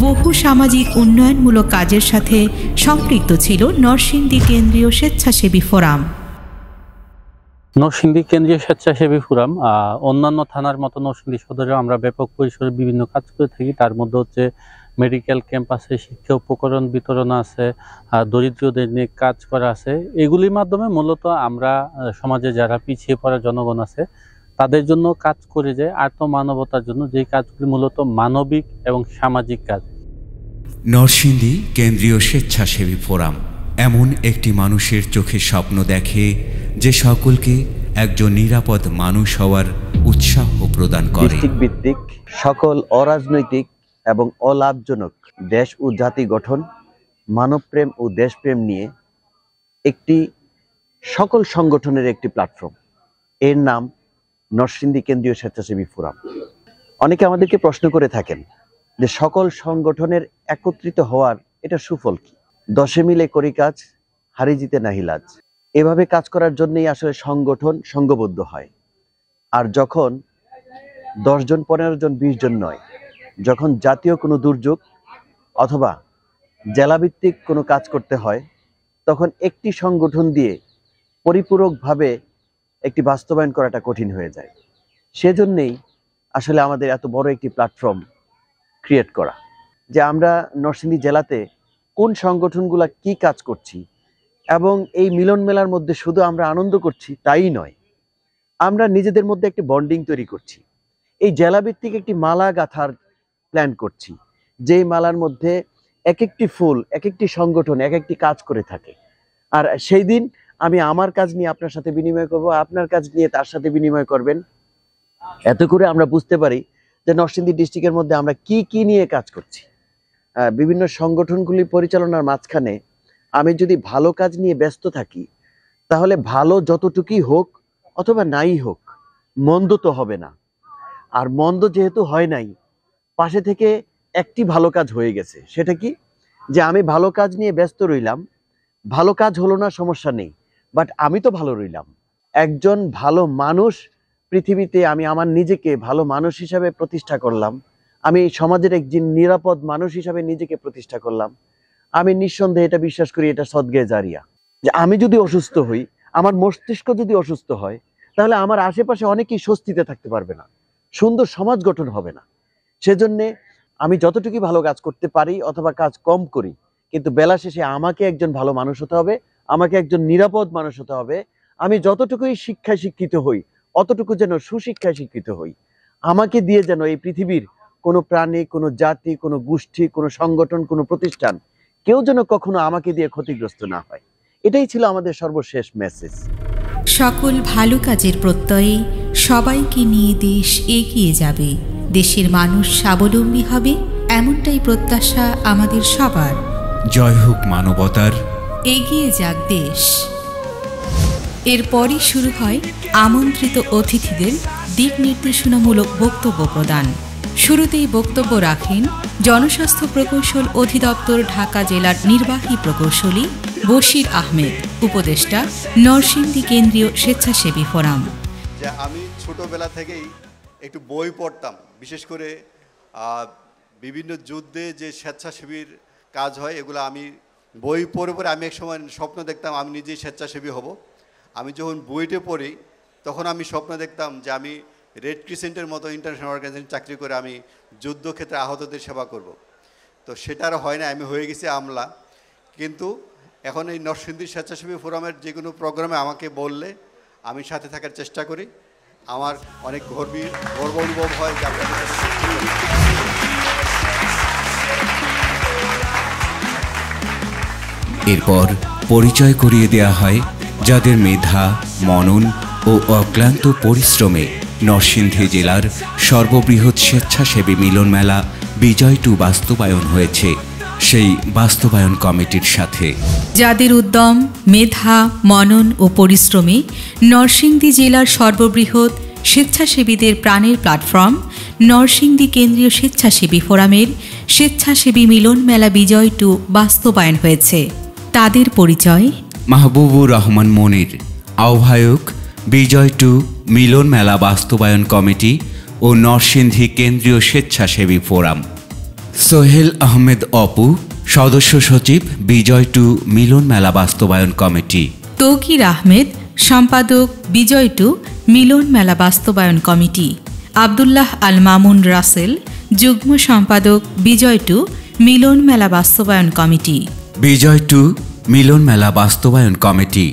B: বহু সামাজিক উন্নয়নমূলক কাজের সাথে সম্পৃক্ত ছিল নরসিংদী কেন্দ্রীয় স্বেচ্ছাসেবী ফোরাম।
P: নরসিংদী কেন্দ্রীয় স্বেচ্ছাসেবী ফোরাম অন্যান্য থানার মতো নরসিংদী সদরে আমরা ব্যাপক পরিসরে বিভিন্ন কাজ করে থাকি। তার মধ্যে হচ্ছে মেডিকেল ক্যাম্প আছে, শিক্ষা উপকরণ বিতরণ আছে, দরিদ্রদের নিয়ে কাজ করা আছে। এগুলির মাধ্যমে মূলত আমরা সমাজে যারা পিছিয়ে পড়া জনগণ আছে তাদের জন্য কাজ করে যায়, আত্মমানবতার জন্য, যেই কাজগুলি মূলত মানবিক এবং সামাজিক কাজ।
A: নরসিংদী কেন্দ্রীয় স্বেচ্ছাসেবী ফোরাম এমন একটি মানুষের চোখে স্বপ্ন দেখে যে সকলকে একজন নিরাপদ মানুষ হওয়ার উৎসাহ প্রদান করে।
Q: ভিত্তিক সকল অরাজনৈতিক এবং অলাভজনক দেশ ও জাতি গঠন, মানবপ্রেম ও দেশপ্রেম নিয়ে একটি সকল সংগঠনের একটি প্ল্যাটফর্ম। এর নাম নরসিংদী কেন্দ্রীয় স্বেচ্ছাসেবী ফোরাম। অনেকে আমাদেরকে প্রশ্ন করে থাকেন যে সকল সংগঠনের একত্রিত হওয়ার এটা সুফল কি? 10 মিলে করি কাজ, হারি জিতে নাহি লাজ। এভাবে কাজ করার জন্যই আসলে সংগঠন সংঘবদ্ধ হয়। আর যখন 10 জন, 15 জন, 20 জন নয়, যখন জাতীয় কোনো দুর্যোগ অথবা জেলাভিত্তিক কোনো কাজ করতে হয় তখন একটি সংগঠন দিয়ে পরিপূরকভাবে একটি বাস্তবায়ন করাটা কঠিন হয়ে যায়। সেজন্যই আসলে আমাদের এত বড় একটি প্ল্যাটফর্ম ক্রিয়েট করা, যে আমরা নরসিংদী জেলাতে কোন সংগঠনগুলা কি কাজ করছি এবং এই মিলন মেলার মধ্যে শুধু আমরা আনন্দ করছি তাই নয়, আমরা নিজেদের মধ্যে একটি বন্ডিং তৈরি করছি। এই জেলাভিত্তিক একটি মালা গাঁথার প্ল্যান করছি, যেই মালার মধ্যে এক একটি ফুল এক একটি সংগঠন এক একটি কাজ করে থাকে। আর সেই দিন আমি আমার কাজ নিয়ে আপনার সাথে বিনিময় করব, আপনার কাজ নিয়ে তার সাথে বিনিময় করবেন। এত করে আমরা বুঝতে পারি যে নরসিংদী ডিস্ট্রিক্টের মধ্যে আমরা কি কি নিয়ে কাজ করছি। বিভিন্ন সংগঠনগুলি পরিচালনার মাঝখানে আমি যদি ভালো কাজ নিয়ে ব্যস্ত থাকি তাহলে ভালো যতটুকুই হোক অথবা নাই হোক, মন্দ তো হবে না। আর মন্দ যেহেতু হয় নাই, পাশে থেকে একটি ভালো কাজ হয়ে গেছে। সেটা কি? যে আমি ভালো কাজ নিয়ে ব্যস্ত রইলাম, ভালো কাজ হলো না সমস্যা নেই, বাট আমি তো ভালো রইলাম। একজন ভালো মানুষ পৃথিবীতে আমি আমার নিজেকে ভালো মানুষ হিসাবে প্রতিষ্ঠা করলাম, আমি সমাজের একজন নিরাপদ মানুষ হিসাবে নিজেকে প্রতিষ্ঠা করলাম। আমি নিঃসন্দেহে এটা বিশ্বাস করি, এটা সদগায়ে জারিয়া। যে আমি যদি অসুস্থ হই, আমার মস্তিষ্ক যদি অসুস্থ হয়, তাহলে আমার আশেপাশে অনেকেই স্বস্তিতে থাকতে পারবে না, সুন্দর সমাজ গঠন হবে না। সেজন্যে আমি যতটুকু ভালো কাজ করতে পারি অথবা কাজ কম করি, কিন্তু বেলা শেষে আমাকে একজন ভালো মানুষ হতে হবে, আমাকে একজন নিরাপদ মানুষ হতে হবে। আমি যতটুকুই শিক্ষায় শিক্ষিত হই অতটুকু যেন সুশিক্ষায় শিক্ষিত হই। আমাকে দিয়ে যেন এই পৃথিবীর কোনো প্রাণী, কোনো জাতি, কোনো গোষ্ঠী, কোনো সংগঠন, কোনো প্রতিষ্ঠান কেউ যেন কখনো আমাকে দিয়ে ক্ষতিগ্রস্ত না হয়। এটাই ছিল আমাদের সর্বশেষ মেসেজ।
B: সকল ভালো কাজের প্রত্যয়ে সবাইকে নিয়ে দেশ এগিয়ে যাবে, দেশের মানুষ স্বাবলম্বী হবে, এমনটাই প্রত্যাশা আমাদের সবার।
A: জয় হোক মানবতার,
B: এগিয়ে যাক দেশ। এরপরই শুরু হয় আমন্ত্রিত অতিথিদের দিক নির্দেশনামূলক বক্তব্য প্রদান। শুরুতেই বক্তব্য রাখেন জনস্বাস্থ্য প্রকৌশল অধিদপ্তর ঢাকা জেলার নির্বাহী প্রকৌশলী বশির আহমেদ, উপদেষ্টা নরসিংদী কেন্দ্রীয় স্বেচ্ছাসেবী ফোরাম।
R: যে আমি ছোটবেলা থেকেই একটু বই পড়তাম, বিশেষ করে বিভিন্ন যুদ্ধে যে স্বেচ্ছাসেবীর কাজ হয় এগুলো আমি বই পড়ে পড়ে আমি এক সময় স্বপ্ন দেখতাম আমি নিজেই স্বেচ্ছাসেবী হব। আমি যখন বইটা পড়ি তখন আমি স্বপ্ন দেখতাম যে আমি রেড ক্রিসেন্টের মতো ইন্টারন্যাশনাল অর্গানাইজেশন চাকরি করে আমি যুদ্ধক্ষেত্রে আহতদের সেবা করব। তো সেটা আর হয় না, আমি হয়ে গেছি আমলা। কিন্তু এখন এই নরসিংদী স্বেচ্ছাসেবী ফোরামের যে কোনো প্রোগ্রামে আমাকে বললে আমি সাথে থাকার চেষ্টা করি। আমার অনেক গর্ব অনুভব হয় যে
A: এরপর পরিচয় করিয়ে দেয়া হয় যাদের মেধা, মনন ও অক্লান্ত পরিশ্রমে নরসিংদী জেলার সর্ববৃহৎ স্বেচ্ছাসেবী মিলন মেলা বিজয় 2 বাস্তবায়ন হয়েছে, সেই বাস্তবায়ন কমিটির সাথে।
B: যাদের উদ্যম, মেধা, মনন ও পরিশ্রমে নরসিংদী জেলার সর্ববৃহৎ স্বেচ্ছাসেবীদের প্রাণের প্ল্যাটফর্ম নরসিংদী কেন্দ্রীয় স্বেচ্ছাসেবী ফোরামের স্বেচ্ছাসেবী মিলন মেলা বিজয় 2 বাস্তবায়ন হয়েছে। তাদের পরিচয়:
A: মাহবুবুর রহমান মনির, আহ্বায়ক, বিজয় 2 মিলন মেলা বাস্তবায়ন কমিটি ও নরসিংদী কেন্দ্রীয় স্বেচ্ছাসেবী ফোরাম। সোহেল আহমেদ অপু, সদস্য সচিব, বিজয় 2 মিলন মেলা বাস্তবায়ন কমিটি।
B: তৌকির আহমেদ, সম্পাদক, বিজয় 2 মিলন মেলা বাস্তবায়ন কমিটি। আব্দুল্লাহ আল মামুন রাসেল, যুগ্ম সম্পাদক, বিজয় 2 মিলন মেলা বাস্তবায়ন কমিটি।
A: বিজয় 2 মিলন মেলা বাস্তবায়ন কমিটি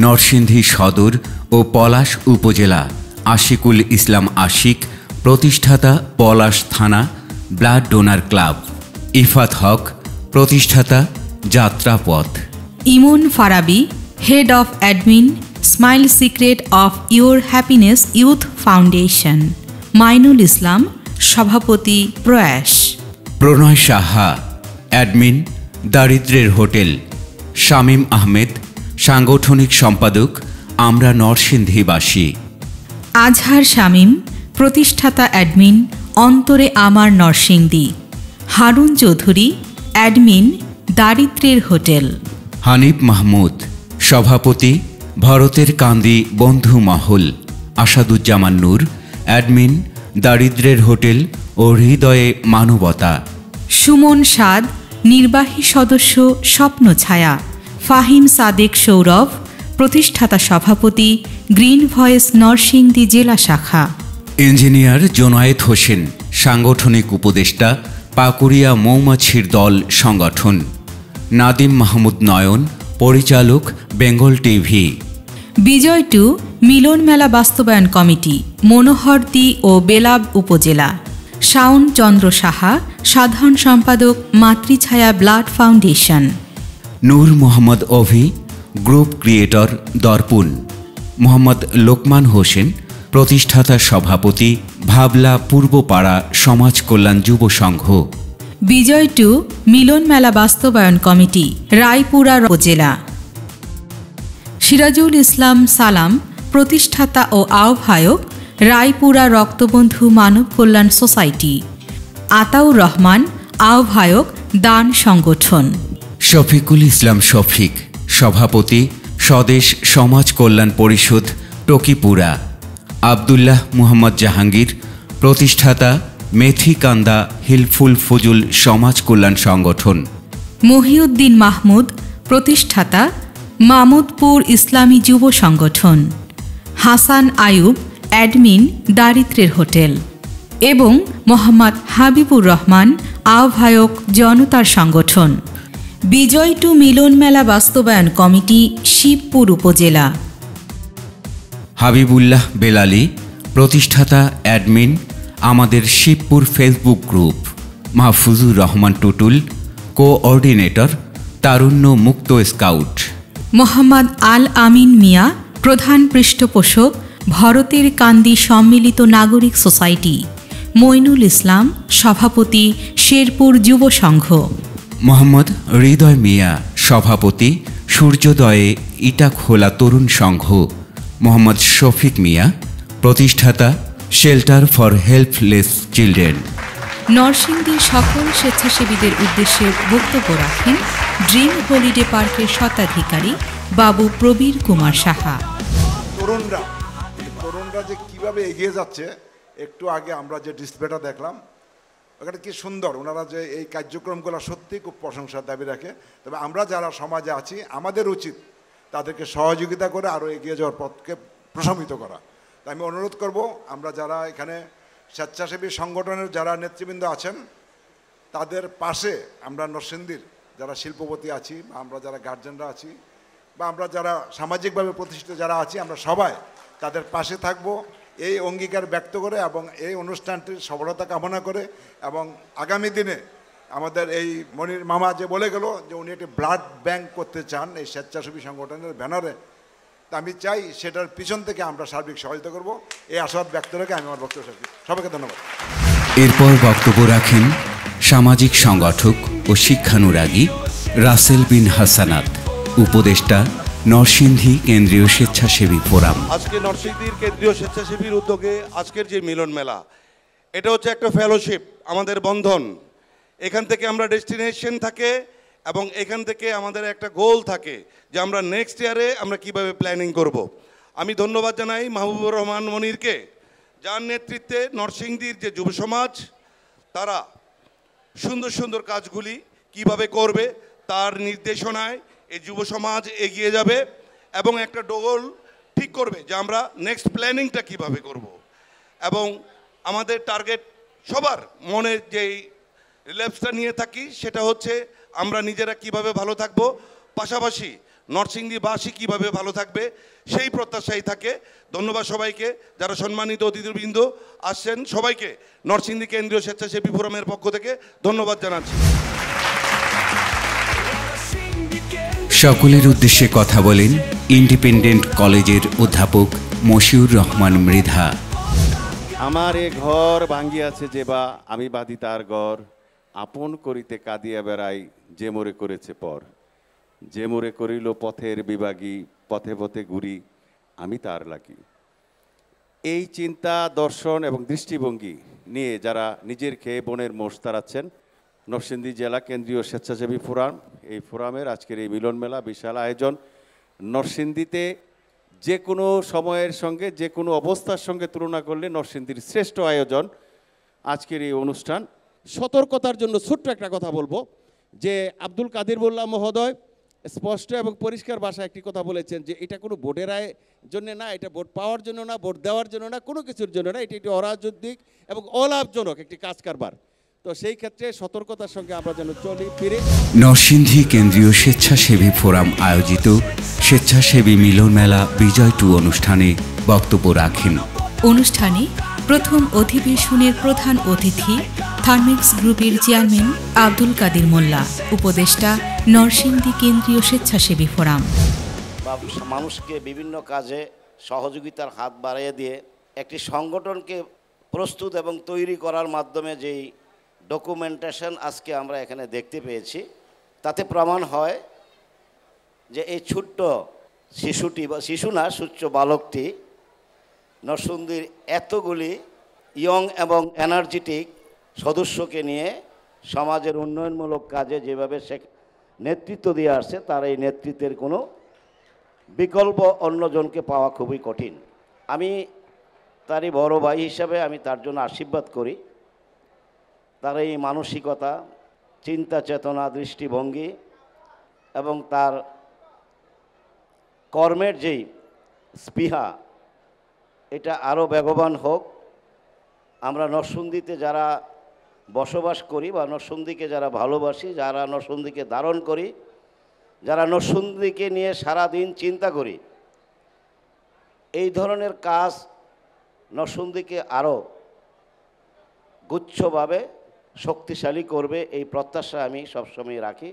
A: নরসিংদী সদর ও পলাশ উপজেলা। আশিকুল ইসলাম আশিক, প্রতিষ্ঠাতা, পলাশ থানা blood donor club. Ifat Haque, প্রতিষ্ঠাতা, Jatrapath.
B: Emon Farabi, head of admin, smile secret of your happiness youth foundation. Mainul Islam, সভাপতি, প্রয়াস।
A: প্রণয় সাহা, অ্যাডমিন, দারিদ্রের হোটেল। শামীম আহমেদ, সাংগঠনিক সম্পাদক, আমরা নরসিংদীবাসী।
B: আজহার শামীম, প্রতিষ্ঠাতা, অ্যাডমিন, অন্তরে আমার নরসিংদী। হারুন চৌধুরী, অ্যাডমিন, দারিদ্রের হোটেল।
A: হানিফ মাহমুদ, সভাপতি, ভরতের কান্দি বন্ধু মহল। আসাদুজ্জামান নূর, অ্যাডমিন, দারিদ্রের হোটেল ও হৃদয়ে মানবতা।
B: সুমন সাদ, নির্বাহী সদস্য, স্বপ্ন ছায়া। ফাহিম সাদেক সৌরভ, প্রতিষ্ঠাতা সভাপতি, গ্রিন ভয়েস নরসিংদী জেলা শাখা।
A: ইঞ্জিনিয়ার জোনায়েদ হোসেন, সাংগঠনিক উপদেষ্টা, পাকুড়িয়া মৌমাছির দল সংগঠন। নাদিম মাহমুদ নয়ন, পরিচালক, বেঙ্গল টিভি।
B: বিজয় 2 মিলন মেলা বাস্তবায়ন কমিটি, মনোহরদী ও বেলাব উপজেলা। শাওন চন্দ্র সাহা, সাধারণ সম্পাদক, মাতৃছায়া ব্লাড ফাউন্ডেশন।
A: নূর মোহাম্মদ অভি, গ্রুপ ক্রিয়েটর, দর্পণ। মোহাম্মদ লোকমান হোসেন, প্রতিষ্ঠাতা সভাপতি, ভাবলা পূর্বপাড়া সমাজ কল্যাণ যুব সংঘ।
B: বিজয় 2 মিলন মেলা বাস্তবায়ন কমিটি, রায়পুরা উপজেলা। সিরাজুল ইসলাম সালাম, প্রতিষ্ঠাতা ও আহ্বায়ক, রায়পুরা রক্তবন্ধু মানব কল্যাণ সোসাইটি। আতাউর রহমান, আহ্বায়ক, দান সংগঠন।
A: শফিকুল ইসলাম শফিক, সভাপতি, স্বদেশ সমাজ কল্যাণ পরিষদ, টকিপুরা। আবদুল্লাহ মুহাম্মদ জাহাঙ্গীর, প্রতিষ্ঠাতা, মেথিকান্দা হিলফুল ফজুল সমাজ কল্যাণ সংগঠন।
B: মহিউদ্দিন মাহমুদ, প্রতিষ্ঠাতা, মামুদপুর ইসলামী যুব সংগঠন। হাসান আয়ুব, অ্যাডমিন, দারিদ্রের হোটেল। এবং মোহাম্মদ হাবিবুর রহমান, আহ্বায়ক জনতার সংগঠন। বিজয় টু মিলন মেলা বাস্তবায়ন কমিটি, শিবপুর উপজেলা।
A: হাবিবুল্লাহ বেলালি, প্রতিষ্ঠাতা অ্যাডমিন, আমাদের Shibpur Facebook group. Mahfuzur Rahman Tutul, coordinator, তারুণ্য মুক্ত স্কাউট।
B: মোহাম্মদ আল আমিন মিয়া, প্রধান পৃষ্ঠপোষক, ভরতের কান্দি সম্মিলিত নাগরিক সোসাইটি। মইনুল ইসলাম, সভাপতি, শেরপুর যুব সংঘ।
A: মোহাম্মদ হৃদয় মিয়া, সভাপতি, সূর্যোদয়ে ইটাখোলা তরুণ সংঘ। মোহাম্মদ শফিক মিয়া, প্রতিষ্ঠাতা, শেল্টার ফর হেল্পলেস চিলড্রেন।
B: নরসিংদীর সকল স্বেচ্ছাসেবীদের উদ্দেশ্যে বক্তব্য রাখেন ড্রিম হলিডে পার্কের স্বত্বাধিকারী বাবু প্রবীর কুমার সাহা।
S: তরুণরা যে কিভাবে এগিয়ে যাচ্ছে, একটু আগে আমরা যে ডিসপ্লেটা দেখলাম ওখানে কি সুন্দর, ওনারা যে এই কার্যক্রমগুলো সত্যি খুব প্রশংসার দাবি রাখে। তবে আমরা যারা সমাজে আছি আমাদের উচিত তাদেরকে সহযোগিতা করে আরও এগিয়ে যাওয়ার পথকে প্রশমিত করা। তাই আমি অনুরোধ করব, আমরা যারা এখানে স্বেচ্ছাসেবী সংগঠনের যারা নেতৃবৃন্দ আছেন তাদের পাশে আমরা নরসিংদীর যারা শিল্পপতি আছি, বা আমরা যারা গার্জেনরা আছি, বা আমরা যারা সামাজিকভাবে প্রতিষ্ঠিত যারা আছি, আমরা সবাই তাদের পাশে থাকব এই অঙ্গীকার ব্যক্ত করে এবং এই অনুষ্ঠানটির সফলতা কামনা করে। এবং আগামী দিনে আমাদের এই মনির মামা যে বলে গেল যে উনি একটি ব্লাড ব্যাংক করতে চান এই স্বেচ্ছাসেবী সংগঠনের ব্যানারে, তা আমি চাই সেটার পিছন থেকে আমরা সার্বিক সহযোগিতা করব। এই আশাবাদ ব্যক্ত রেখে আমি আমার বক্তব্য শেষ করছি। সবাইকে ধন্যবাদ।
A: এরপর বক্তব্য রাখেন সামাজিক সংগঠক ও শিক্ষানুরাগী রাসেল বিন হাসানাত, উপদেষ্টা, নরসিংদী কেন্দ্রীয় স্বেচ্ছাসেবী ফোরাম।
T: আজকে নরসিংদীর কেন্দ্রীয় স্বেচ্ছাসেবীর উদ্যোগে আজকের যে মিলন মেলা, এটা হচ্ছে একটা ফেলোশিপ, আমাদের বন্ধন। এখান থেকে আমরা ডেস্টিনেশন থাকে এবং এখান থেকে আমাদের একটা গোল থাকে যে আমরা নেক্সট ইয়ারে আমরা কিভাবে প্ল্যানিং করব। আমি ধন্যবাদ জানাই মাহবুবুর রহমান মনিরকে, যার নেতৃত্বে নরসিংদীর যে যুব সমাজ তারা সুন্দর সুন্দর কাজগুলি কিভাবে করবে তার নির্দেশনায় এই যুব সমাজ এগিয়ে যাবে এবং একটা গোল ঠিক করবে যে আমরা নেক্সট প্ল্যানিংটা কিভাবে করব। এবং আমাদের টার্গেট সবার মনের যেই রিল্যাপসটা নিয়ে থাকি সেটা হচ্ছে আমরা নিজেরা কিভাবে ভালো থাকব, পাশাপাশি নরসিংদীবাসী কিভাবে ভালো থাকবে সেই প্রত্যাশাই থাকে। ধন্যবাদ সবাইকে, যারা সম্মানিত অতিথিবৃন্দ আসছেন সবাইকে নরসিংদী কেন্দ্রীয় স্বেচ্ছাসেবী ফোরামের পক্ষ থেকে ধন্যবাদ জানাচ্ছি।
A: সকলের উদ্দেশ্যে কথা বলেন ইন্ডিপেন্ডেন্ট কলেজের অধ্যাপক মশিউর রহমান মৃধা।
U: আমার এ ঘর ভাঙ্গিয়াছে যে বা আমি বাঁধি তার ঘর, আপন করিতে কাঁদিয়া বেড়াই যে মোরে করেছে পর, যে মোরে করিল পথের বিভাগী, পথে পথে ঘুরি আমি তার লাগি। এই চিন্তা, দর্শন এবং দৃষ্টিভঙ্গি নিয়ে যারা নিজের খেয়ে বনের মোষ তাড়াচ্ছেন, নরসিংদী জেলা কেন্দ্রীয় স্বেচ্ছাসেবী ফোরাম, এই ফোরামের আজকের এই মিলন মেলা বিশাল আয়োজন। নরসিংদীতে যে কোনো সময়ের সঙ্গে যে কোনো অবস্থার সঙ্গে তুলনা করলে নরসিংদীর শ্রেষ্ঠ আয়োজন আজকের এই অনুষ্ঠান।
V: সতর্কতার জন্য ছোট্ট একটা কথা বলবো যে আব্দুল কাদির মোল্লা মহোদয় স্পষ্ট এবং পরিষ্কার ভাষায় একটি কথা বলেছেন যে এটা কোনো ভোটের জন্য না, এটা ভোট পাওয়ার জন্য না, ভোট দেওয়ার জন্য না, কোনো কিছুর জন্য না, এটি একটি অরাজনৈতিক এবং অলাভজনক একটি কাজ কারবার। তো সেই ক্ষেত্রে সতর্কতার সঙ্গে আমরা যেন চলি ফিরে।
A: নরসিংদী কেন্দ্রীয় স্বেচ্ছাসেবী ফোরাম আয়োজিত স্বেচ্ছাসেবী মিলন মেলা বিজয় টু অনুষ্ঠানে বক্তব্য রাখেন।
B: অনুষ্ঠানে প্রথম অধিবেশনের প্রধান অতিথি থার্মেক্স গ্রুপের চেয়ারম্যান আব্দুল কাদির মোল্লা, উপদেষ্টা, নরসিংদী কেন্দ্রীয় স্বেচ্ছাসেবী ফোরাম।
W: মানুষকে বিভিন্ন কাজে সহযোগিতার হাত বাড়িয়ে দিয়ে একটি সংগঠনকে প্রস্তুত এবং তৈরি করার মাধ্যমে যেই ডকুমেন্টেশন আজকে আমরা এখানে দেখতে পেয়েছি, তাতে প্রমাণ হয় যে এই ছোট্ট শিশুটি বা শিশু না, সুচ্চ বালকটি নরসিংদীর এতগুলি ইয়ং এবং এনার্জেটিক সদস্যকে নিয়ে সমাজের উন্নয়নমূলক কাজে যেভাবে সে নেতৃত্ব দিয়ে আসছে, তার এই নেতৃত্বের কোনো বিকল্প অন্যজনকে পাওয়া খুবই কঠিন। আমি তারই বড় ভাই হিসাবে আমি তার জন্য আশীর্বাদ করি। তার এই মানসিকতা, চিন্তা চেতনা, দৃষ্টিভঙ্গি এবং তার কর্মের যেই স্পৃহা, এটা আরও বেগবান হোক। আমরা নরসিংদীতে যারা বসবাস করি বা নরসিংদীকে যারা ভালোবাসি, যারা নরসিংদীকে ধারণ করি, যারা নরসিংদীকে নিয়ে সারাদিন চিন্তা করি, এই ধরনের কাজ নরসিংদীকে আরও গুচ্ছভাবে শক্তিশালী করবে, এই প্রত্যাশা আমি সবসময় রাখি।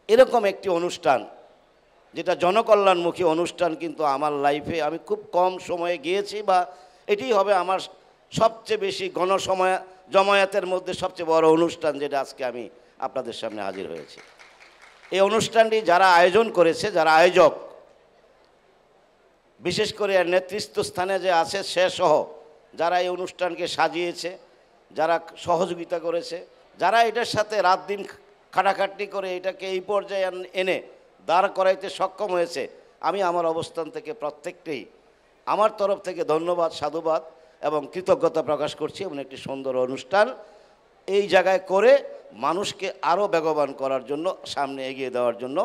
W: এরকম একটি অনুষ্ঠান, যেটা জনকল্যাণমুখী অনুষ্ঠান, কিন্তু আমার লাইফে আমি খুব কম সময়ে গিয়েছি, বা এটি হবে আমার সবচেয়ে বেশি জমায়েতের মধ্যে সবচেয়ে বড় অনুষ্ঠান, যেটা আজকে আমি আপনাদের সামনে হাজির হয়েছি। এই অনুষ্ঠানটি যারা আয়োজন করেছে, যারা আয়োজক, বিশেষ করে এর নেতৃত্ব স্থানে যে আছে সে সহ যারা এই অনুষ্ঠানকে সাজিয়েছে, যারা সহযোগিতা করেছে, যারা এটার সাথে রাত দিন খাটাখাটনি করে এটাকে এই পর্যায়ে এনে দাঁড় করাইতে সক্ষম হয়েছে, আমি আমার অবস্থান থেকে প্রত্যেককেই আমার তরফ থেকে ধন্যবাদ, সাধুবাদ এবং কৃতজ্ঞতা প্রকাশ করছি। এবং একটি সুন্দর অনুষ্ঠান এই জায়গায় করে মানুষকে আরও বেগবান করার জন্য, সামনে এগিয়ে দেওয়ার জন্য,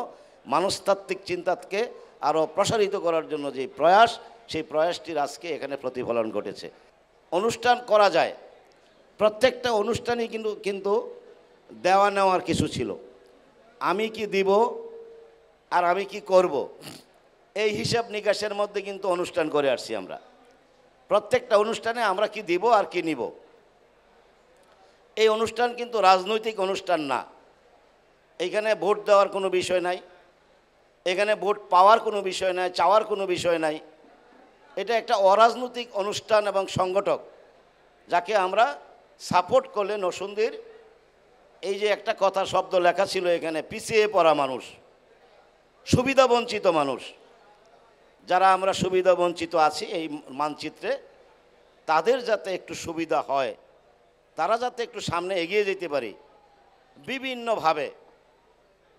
W: মানুষতাত্ত্বিক চিন্তাকে আরও প্রসারিত করার জন্য যে প্রয়াস, সেই প্রয়াসটির আজকে এখানে প্রতিফলন ঘটেছে। অনুষ্ঠান করা যায়, প্রত্যেকটা অনুষ্ঠানই কিন্তু দেওয়া নেওয়ার কিছু ছিল। আমি কি দিব আর আমি কি করব, এই হিসাব নিকাশের মধ্যে কিন্তু অনুষ্ঠান করে আসছি আমরা। প্রত্যেকটা অনুষ্ঠানে আমরা কি দিব আর কি নিব। এই অনুষ্ঠান কিন্তু রাজনৈতিক অনুষ্ঠান না। এখানে ভোট দেওয়ার কোনো বিষয় নাই, এখানে ভোট পাওয়ার কোনো বিষয় নাই, চাওয়ার কোনো বিষয় নাই। এটা একটা অরাজনৈতিক অনুষ্ঠান এবং সংগঠক, যাকে আমরা সাপোর্ট করলে নরসিংদীর, এই যে একটা কথা শব্দ লেখা ছিল এখানে, পিছিয়ে পড়া মানুষ, সুবিধাবঞ্চিত মানুষ, যারা আমরা সুবিধাবঞ্চিত আছি এই মানচিত্রে, তাদের যাতে একটু সুবিধা হয়, তারা যাতে একটু সামনে এগিয়ে যেতে পারি বিভিন্নভাবে,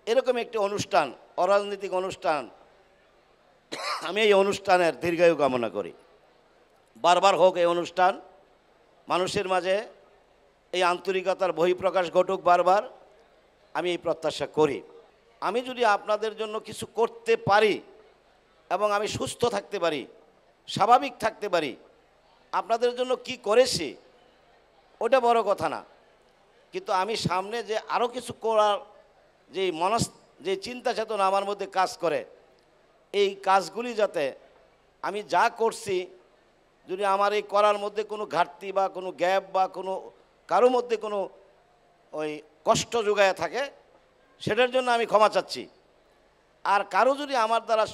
W: এরকম একটি অনুষ্ঠান, অরাজনৈতিক অনুষ্ঠান, আমি এই অনুষ্ঠানের দীর্ঘায়ু কামনা করি। বারবার হোক এই অনুষ্ঠান, মানুষের মাঝে এই আন্তরিকতার বহিঃপ্রকাশ ঘটুক বারবার, আমি এই প্রত্যাশা করি। আমি যদি আপনাদের জন্য কিছু করতে পারি এবং আমি সুস্থ থাকতে পারি, স্বাভাবিক থাকতে পারি, আপনাদের জন্য কি করেছি ওটা বড় কথা না, কিন্তু আমি সামনে যে আরও কিছু করার যে চিন্তা চেতনা আমার মধ্যে কাজ করে, এই কাজগুলি যাতে আমি যা করছি, যদি আমার এই করার মধ্যে কোনো ঘাটতি বা কোনো গ্যাপ বা কোনো কারো মধ্যে কোনো ওই কষ্ট যোগায় থাকে, সেটার জন্য আমি ক্ষমা চাচ্ছি। আর কারো যদি আমার দ্বারা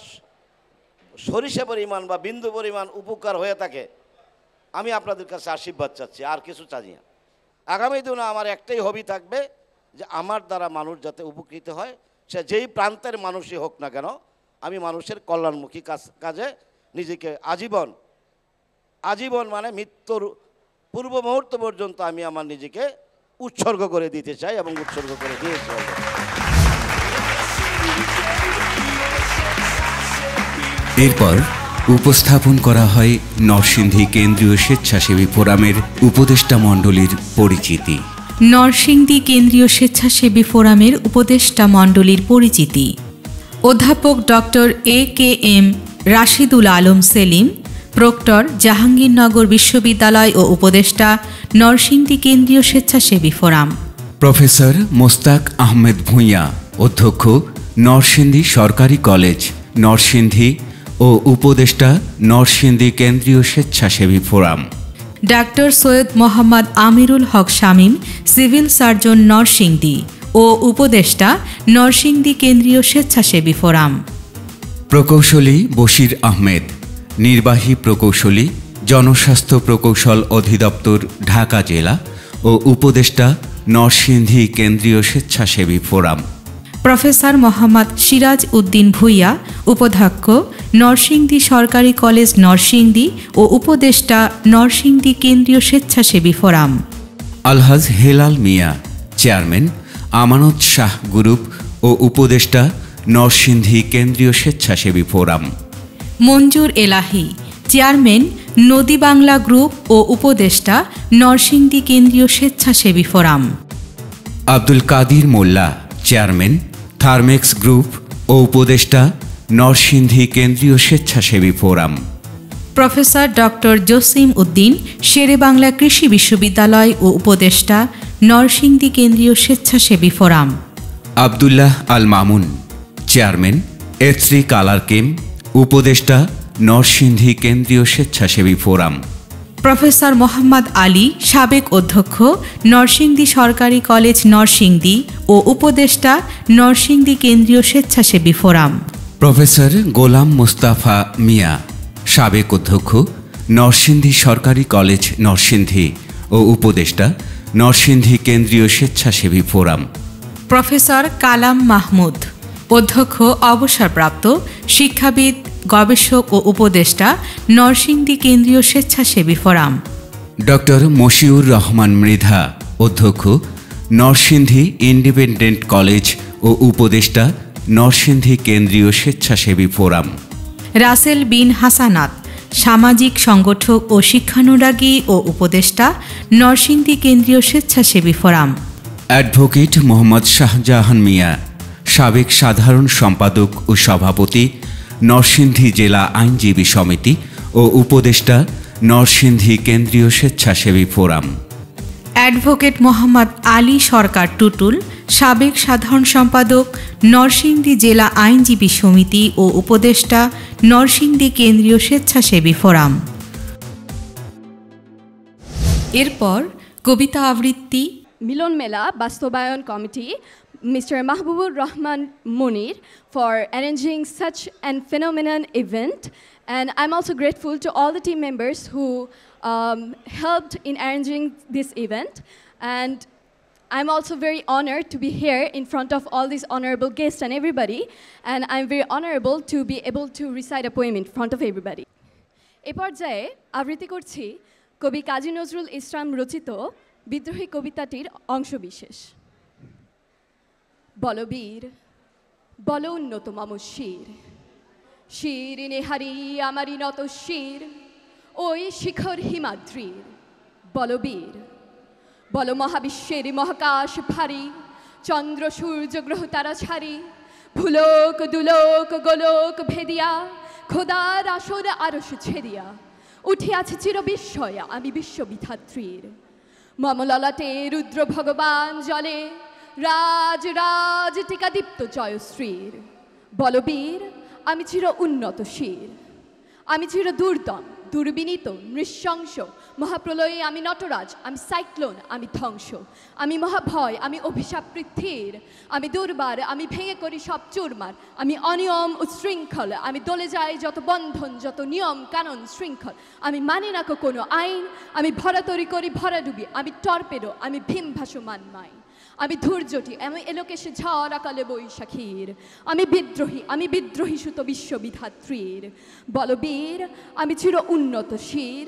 W: সরিষা পরিমাণ বা বিন্দু পরিমাণ উপকার হয়ে থাকে, আমি আপনাদের কাছে আশীর্বাদ চাচ্ছি, আর কিছু চাই না। আগামী দিনে আমার একটাই হবি থাকবে, যে আমার দ্বারা মানুষ যাতে উপকৃত হয়, সে যেই প্রান্তের মানুষই হোক না কেন, আমি মানুষের কল্যাণমুখী কাজে নিজেকে আজীবন মানে মৃত্যুর পূর্ব মুহূর্ত পর্যন্ত আমি আমার নিজেকে উৎসর্গ করে দিতে চাই এবং উৎসর্গ করে দিয়েছি।
A: এরপর উপস্থাপন করা হয় নরসিংদী কেন্দ্রীয় স্বেচ্ছাসেবী ফোরামের উপদেষ্টা মণ্ডলীর পরিচিতি।
B: নরসিংদী কেন্দ্রীয় স্বেচ্ছাসেবী ফোরামের উপদেষ্টা মণ্ডলীর পরিচিতি। অধ্যাপক doctor AKM Rashidul Alam Selim, proctor, Jahangirnagar বিশ্ববিদ্যালয় ও উপদেষ্টা, নরসিংদী কেন্দ্রীয় স্বেচ্ছাসেবী ফোরাম।
A: প্রফেসর মোস্তাক আহমেদ ভূঁইয়া, অধ্যক্ষ, নরসিংদী সরকারি কলেজ, নরসিংদী ও উপদেষ্টা, নরসিংদী কেন্দ্রীয় স্বেচ্ছাসেবী ফোরাম।
B: ডাক্তার সৈয়দ মোহাম্মদ আমিরুল হক শামীম, সিভিল সার্জন, নরসিংদী ও উপদেষ্টা, নরসিংদী কেন্দ্রীয় স্বেচ্ছাসেবী ফোরাম।
A: প্রকৌশলী বশির আহমেদ, নির্বাহী প্রকৌশলী, জনস্বাস্থ্য প্রকৌশল অধিদপ্তর, ঢাকা জেলা ও উপদেষ্টা, নরসিংদী কেন্দ্রীয় স্বেচ্ছাসেবী ফোরাম।
B: প্রফেসর মোহাম্মদ সিরাজ উদ্দিন ভূঁইয়া, উপাধ্যক্ষ, নরসিংদী সরকারি কলেজ, নরসিংদী ও উপদেষ্টা, নরসিংদী কেন্দ্রীয় স্বেচ্ছাসেবী ফোরাম।
A: আলহাজ হেলাল মিয়া, চেয়ারম্যান, আমানত শাহ গ্রুপ ও উপদেষ্টা, নরসিংদী কেন্দ্রীয় স্বেচ্ছাসেবী ফোরাম।
B: মঞ্জুর এলাহি, চেয়ারম্যান, নদী বাংলা গ্রুপ ও উপদেষ্টা, নরসিংদী কেন্দ্রীয় স্বেচ্ছাসেবী ফোরাম।
A: Abdul Kadir Mollah, chairman, Thermex group ও উপদেষ্টা, নরসিংদী কেন্দ্রীয় স্বেচ্ছাসেবী forum.
B: Professor doctor Jasim Uddin, Shere Bangla কৃষি বিশ্ববিদ্যালয় ও উপদেষ্টা, নরসিংদী কেন্দ্রীয় স্বেচ্ছাসেবী ফোরাম।
A: Abdullah Al Mamun, chairman, F3 colour chem, উপদেষ্টা, নরসিংদী কেন্দ্রীয় স্বেচ্ছাসেবী ফোরাম।
B: প্রফেসর মোহাম্মদ আলী, সাবেক অধ্যক্ষ, নরসিংদী সরকারি কলেজ নরসিংদী ও উপদেষ্টা, নরসিংদী কেন্দ্রীয় স্বেচ্ছাসেবী ফোরাম।
A: প্রফেসর গোলাম মোস্তাফা মিয়া, সাবেক অধ্যক্ষ, নরসিংদী সরকারি কলেজ নরসিংদী ও উপদেষ্টা, নরসিংদী কেন্দ্রীয় স্বেচ্ছাসেবী ফোরাম।
B: প্রফেসর কালাম মাহমুদ, অধ্যক্ষ, অবসরপ্রাপ্ত, শিক্ষাবিদ, গবেষক ও উপদেষ্টা, নরসিংদী কেন্দ্রীয় স্বেচ্ছাসেবী ফোরাম।
A: ডক্টর মশিউর রহমান মৃধা, অধ্যক্ষ, নরসিংদী ইন্ডিপেন্ডেন্ট কলেজ ও উপদেষ্টা, নরসিংদী কেন্দ্রীয় স্বেচ্ছাসেবী ফোরাম।
B: রাসেল বিন হাসানাত, সামাজিক সংগঠক ও শিক্ষানুরাগী ও উপদেষ্টা, নরসিংদী কেন্দ্রীয় স্বেচ্ছাসেবী ফোরাম।
A: অ্যাডভোকেট মোহাম্মদ শাহজাহান মিয়া, সাবেক সাধারণ সম্পাদক ও সভাপতি, নরসিংদী জেলা আইনজীবী সমিতি ও উপদেষ্টা, নরসিংদী কেন্দ্রীয় স্বেচ্ছাসেবী ফোরাম।
B: অ্যাডভোকেট মোহাম্মদ আলী সরকার টুটুল, সাবেক সাধারণ সম্পাদক, নরসিংদী জেলা আইনজীবী সমিতি ও উপদেষ্টা, নরসিংদী কেন্দ্রীয় স্বেচ্ছাসেবী ফোরাম। এরপর কবিতা আবৃত্তি।
C: মিলন মেলা বাস্তবায়ন committee, Mr. Mahbubur Rahman Munir, for arranging such an phenomenal event, and I'm also grateful to all the team members who helped in arranging this event, and I'm also very honored to be here in front of all these honorable guests and everybody, and I'm very honorable to be able to recite a poem in front of everybody. এই পর্যায়ে আবৃত্তি করছি কবি কাজী নজরুল ইসলাম রচিত বিদ্রোহী কবিতাটির অংশবিশেষ। বলবীর, বল উন্নত মাম শির, শির নেহারি আমারই নত শির, ওই শিখর হিমাদ্রির। বলবীর, বল মহাবিশ্বের মহাকাশ ভারী, চন্দ্র সূর্য গ্রহ তারা ছাড়ি, ভুলোক দুলোক গোলোক ভেদিয়া, খোদার আসর আরশ ছেদিয়া, উঠিয়াছে চির বিস্ময়া আমি বিশ্ববিধাত্রীর। মম ললাটে রুদ্র ভগবান জলে, রাজ রাজ টিকাদীপ্ত জয়শ্রীর। বলবীর, আমি চির উন্নত শির, আমি চির দুর্দম দুর্বিনীত নৃশংস, মহাপ্রলয়ে আমি নটরাজ, আমি সাইক্লোন, আমি ধ্বংস, আমি মহাভয়, আমি অভিশাপ পৃথ্বীর, আমি দুর্বার, আমি ভেঙে করি সব চুরমার, আমি অনিয়ম উচ্ছৃঙ্খল, আমি দলে যাই যত বন্ধন যত নিয়ম কানুন শৃঙ্খল, আমি মানি না কোনো আইন, আমি ভরাতরি করি ভরাডুবি, আমি টর্পেডো, আমি ভীম ভাসমান মাই, আমি ধৈর্যটি, আমি এলোকেশে ঝড় আকালে বৈশাখীর, আমি বিদ্রোহী সুত বিশ্ববিধাত্রীর। বলবীর, আমি চির উন্নত শির,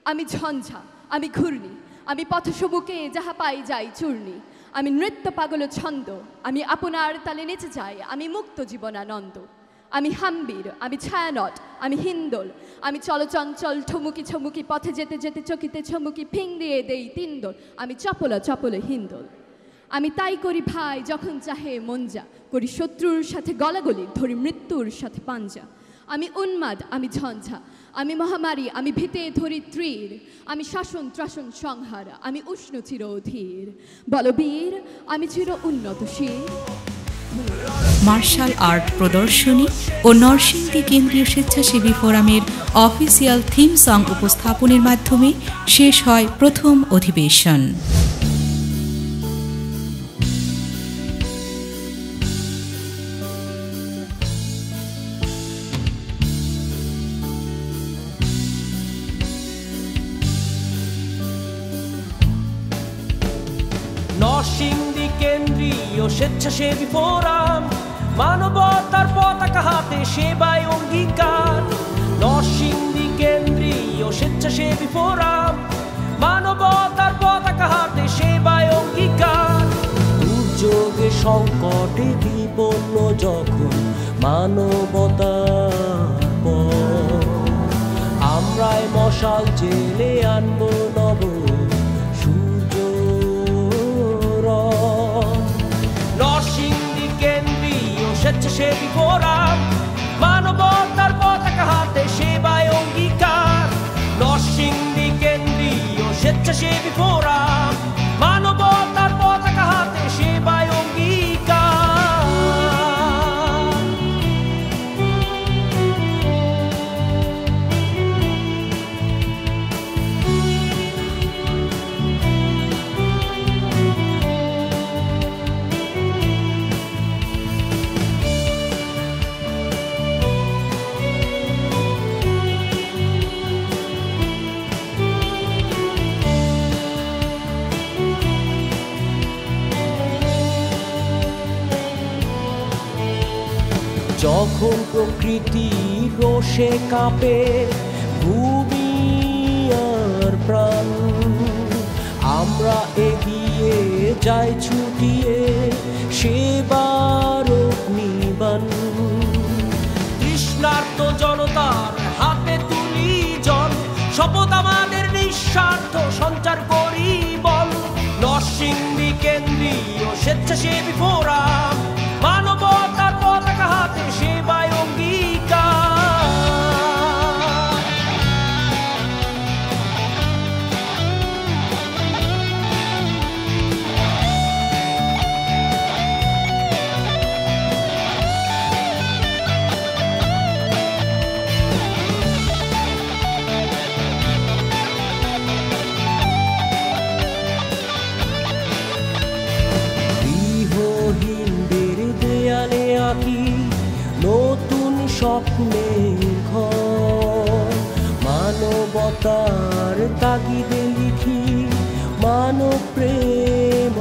C: আমি ঝঞ্ঝা, আমি ঘূর্ণি, আমি পথসমুখে যাহা পাই যাই চূর্ণি, আমি নৃত্য পাগল ছন্দ, আমি আপনার তালে নেচে যাই, আমি মুক্ত জীবনানন্দ, আমি হাম্বির, আমি ছায়ানট, আমি হিন্দোল, আমি চলচঞ্চল ঠুমুকি ছমুকি, পথে যেতে যেতে চকিতে ছমুকি, ফিং দিয়ে দেই তিনদোল, আমি চপলা চপলে হিন্দোল। আমি তাই করি ভাই যখন চাহে মন যা, করি শত্রুর সাথে গলাগলি, ধরি মৃত্যুর সাথে পাঞ্জা, আমি উন্মাদ, আমি ঝঞ্ঝা, আমি মহামারী, আমি ভিতে ধরি ত্রীর, আমি শাসন ত্রাসন সংহার, আমি উষ্ণ চির অধীর। বলবীর, আমি চির উন্নত শির।
B: মার্শাল আর্ট প্রদর্শনী ও নরসিংদী কেন্দ্রীয় স্বেচ্ছাসেবী ফোরামের অফিসিয়াল থিম সং উপস্থাপনের মাধ্যমে শেষ হয় প্রথম অধিবেশন।
D: নরসিংদী কেন্দ্রীয় স্বেচ্ছাসেবী ফোরাম, মানবতার পতাকা হাতে সেবায় অঙ্গীকার। নরসিংদী কেন্দ্রীয় স্বেচ্ছাসেবী ফোরাম, মানবতার পতাকা হাতে সেবায় অঙ্গীকার। দুর্যোগে সংকটে বিপন্ন যখন মানবতার পথ, আমরাই মশাল জেলে আনবো নব নরসিংদী কেন্দ্রীয় স্বেচ্ছাসেবী ফোরাম, মানবতার পতাকা হাতে সেবায় অঙ্গীকার। নরসিংদী কেন্দ্রীয় স্বেচ্ছাসেবী ফোরাম, মানব যখন প্রকৃতি রোষে কাঁপে ভূমি আর প্রাণ, আমরা এগিয়ে যাই ছুটিয়ে সেবার অগ্নিবাণ। তৃষ্ণার্ত জনতার হাতে তুলি জল, শপথ আমাদের নিঃস্বার্থ সঞ্চার করি বল। নরসিংদী কেন্দ্রীয় স্বেচ্ছাসেবী ফোরাম, মানবতার পতাকা হাতে সেবায় অঙ্গীকার। নতুন স্বপ্নের ঘর, মানবতার তাগিদে লিখি মানব প্রেম।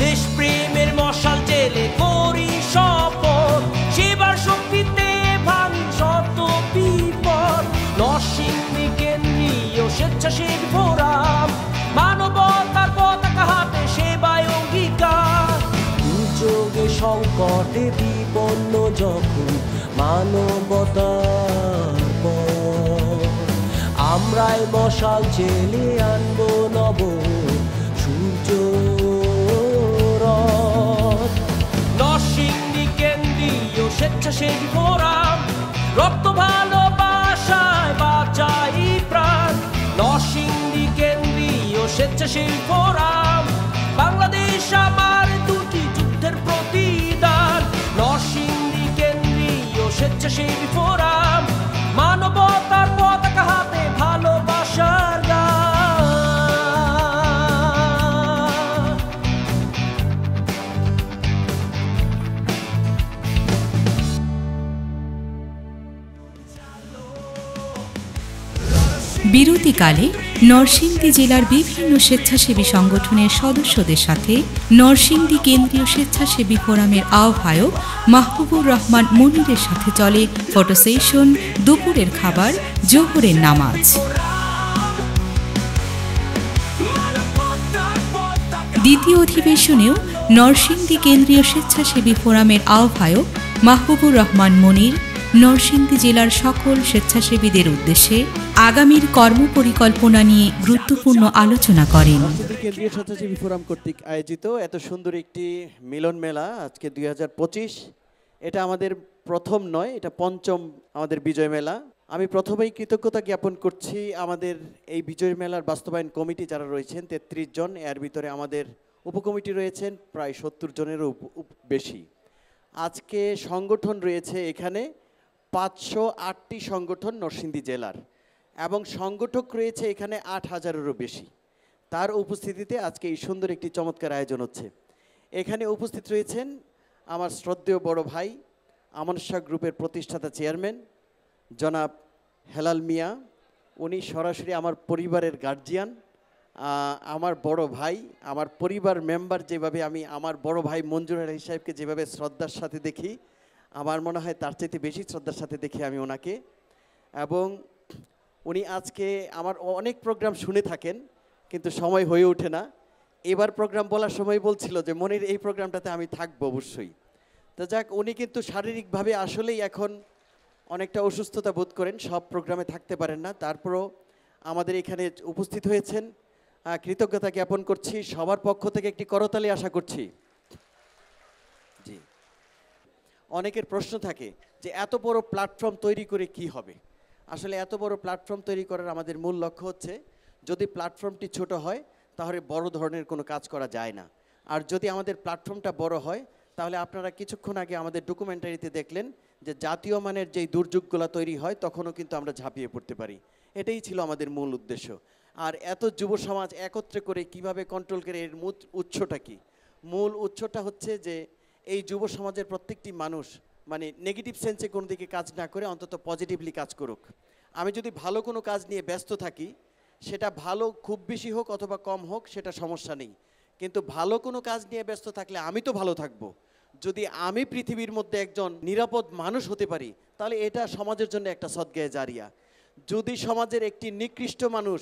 D: দেশ প্রেমের মশাল জেলে করি শপথ, সেবার শক্তিতে ভাঙি শত বিপদ। নরসিংদী কেন্দ্রীয় স্বেচ্ছাসেবী ফোরাম, মানবতার পতাকা হাতে সেবায় অঙ্গীকার। দুর্যোগে সংকটে বিপন্ন যখন মানবতার পর, আমরাই মশাল জেলে আনবো নব সূর্য। নরসিংদী কেন্দ্রীয় স্বেচ্ছাসেবী ফোরাম, রক্ত ভালোবাসায় বাঁচাই প্রাণ। নরসিংদী কেন্দ্রীয় স্বেচ্ছাসেবী ফোরাম, বাংলাদেশ আমার দুটি যুদ্ধের প্রতিদান। নরসিংদী কেন্দ্রীয় স্বেচ্ছাসেবী ফোরাম, মানবতার পতাকা হাতে ভালোবাসার গান।
B: বিরতিকালে নরসিংদী জেলার বিভিন্ন স্বেচ্ছাসেবী সংগঠনের সদস্যদের সাথে নরসিংদী কেন্দ্রীয় স্বেচ্ছাসেবী ফোরামের আহ্বায়ক মাহবুবুর রহমান মনিরের সাথে চলে ফটো সেশন, দুপুরের খাবার, জোহরের নামাজ। দ্বিতীয় অধিবেশনেও নরসিংদী কেন্দ্রীয় স্বেচ্ছাসেবী ফোরামের আহ্বায়ক মাহবুবুর রহমান মনির নরসিংদী জেলার সকল স্বেচ্ছাসেবীদের উদ্দেশ্যে আগামীর কর্মপরিকল্পনা নিয়ে গুরুত্বপূর্ণ আলোচনা করেন।
E: কেন্দ্রীয় স্বেচ্ছাসেবী ফোরাম কর্তৃক আয়োজিত এত সুন্দর একটি মিলন মেলা আজকে 2025, এটা আমাদের প্রথম নয়, এটা পঞ্চম আমাদের বিজয় মেলা। আমি প্রথমেই কৃতজ্ঞতা জ্ঞাপন করছি আমাদের এই বিজয় মেলার বাস্তবায়ন কমিটি যারা রয়েছেন 33 জন, এর ভিতরে আমাদের উপকমিটি রয়েছেন প্রায় 70 জনেরও বেশি। আজকে সংগঠন রয়েছে এখানে 508টি সংগঠন নরসিংদী জেলার, এবং সংগঠক রয়েছে এখানে 8000-এরও বেশি। তার উপস্থিতিতে আজকে এই সুন্দর একটি চমৎকার আয়োজন হচ্ছে। এখানে উপস্থিত রয়েছেন আমার শ্রদ্ধেয় বড় ভাই, আমান শাহ গ্রুপের প্রতিষ্ঠাতা চেয়ারম্যান জনাব হেলাল মিয়া। উনি সরাসরি আমার পরিবারের গার্জিয়ান, আমার বড় ভাই, আমার পরিবার মেম্বার। যেভাবে আমি আমার বড় ভাই মঞ্জুর আলী সাহেবকে যেভাবে শ্রদ্ধার সাথে দেখি, আমার মনে হয় তার চাইতে বেশি শ্রদ্ধার সাথে দেখি আমি ওনাকে। এবং উনি আজকে আমার অনেক প্রোগ্রাম শুনে থাকেন, কিন্তু সময় হয়ে ওঠে না। এবার প্রোগ্রাম বলার সময় বলছিল যে মনির এই প্রোগ্রামটাতে আমি থাকবো অবশ্যই। তো যাক, উনি কিন্তু শারীরিকভাবে আসলেই এখন অনেকটা অসুস্থতা বোধ করেন, সব প্রোগ্রামে থাকতে পারেন না। তারপরও আমাদের এখানে উপস্থিত হয়েছেন, কৃতজ্ঞতা জ্ঞাপন করছি। সবার পক্ষ থেকে একটি করতালি আশা করছি। জি, অনেকের প্রশ্ন থাকে যে এত বড় প্ল্যাটফর্ম তৈরি করে কি হবে। আসলে এত বড় প্ল্যাটফর্ম তৈরি করার আমাদের মূল লক্ষ্য হচ্ছে, যদি প্ল্যাটফর্মটি ছোট হয় তাহলে বড় ধরনের কোনো কাজ করা যায় না। আর যদি আমাদের প্ল্যাটফর্মটা বড় হয়, তাহলে আপনারা কিছুক্ষণ আগে আমাদের ডকুমেন্টারিতে দেখলেন যে জাতীয় মানের যেই দুর্যোগগুলো তৈরি হয় তখনও কিন্তু আমরা ঝাঁপিয়ে পড়তে পারি। এটাই ছিল আমাদের মূল উদ্দেশ্য। আর এত যুব সমাজ একত্রে করে কিভাবে কন্ট্রোল করে, এর উৎসটা কি? মূল উৎসটা হচ্ছে যে এই যুব সমাজের প্রত্যেকটি মানুষ মানে নেগেটিভ সেন্সে কোনো দিকে কাজ না করে অন্তত পজিটিভলি কাজ করুক। আমি যদি ভালো কোনো কাজ নিয়ে ব্যস্ত থাকি, সেটা ভালো খুব বেশি হোক অথবা কম হোক সেটা সমস্যা নেই, কিন্তু ভালো কোনো কাজ নিয়ে ব্যস্ত থাকলে আমি তো ভালো থাকবো, যদি আমি পৃথিবীর মধ্যে একজন নিরাপদ মানুষ হতে পারি, তাহলে এটা সমাজের জন্য একটা সদগায়ে জারিয়া। যদি সমাজের একটি নিকৃষ্ট মানুষ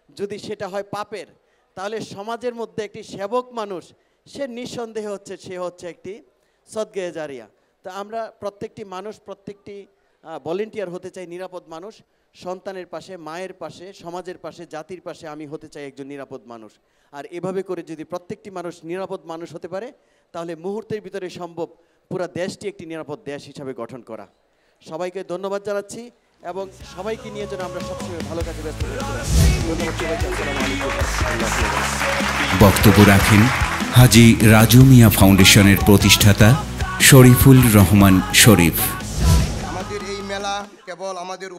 E: যদি সেটা হয় পাপের, তাহলে সমাজের মধ্যে একটি সেবক মানুষ সে নিঃসন্দেহে সে হচ্ছে একটি সদগায়ে জারিয়া। তো আমরা প্রত্যেকটি মানুষ, প্রত্যেকটি ভলেন্টিয়ার হতে চাই নিরাপদ মানুষ। সন্তানের পাশে, মায়ের পাশে, সমাজের পাশে, জাতির পাশে আমি হতে চাই একজন নিরাপদ মানুষ। আর এভাবে করে যদি প্রত্যেকটি মানুষ নিরাপদ মানুষ হতে পারে, তাহলে মুহূর্তের ভিতরে সম্ভব পুরো দেশটি একটি নিরাপদ দেশ হিসাবে গঠন করা। সবাইকে ধন্যবাদ জানাচ্ছি এবং সবাইকে নিয়ে যেন আমরা সবসময় ভালো কাজে ব্যস্ত থাকি। ধন্যবাদ সবাইকে। আসসালামু আলাইকুম।
A: বক্তব্য রাখেন হাজী রাজু মিয়া ফাউন্ডেশনের প্রতিষ্ঠাতা শরীফুল রহমান শরীফ।
F: আমাদের এই মেলা কেবল আমাদের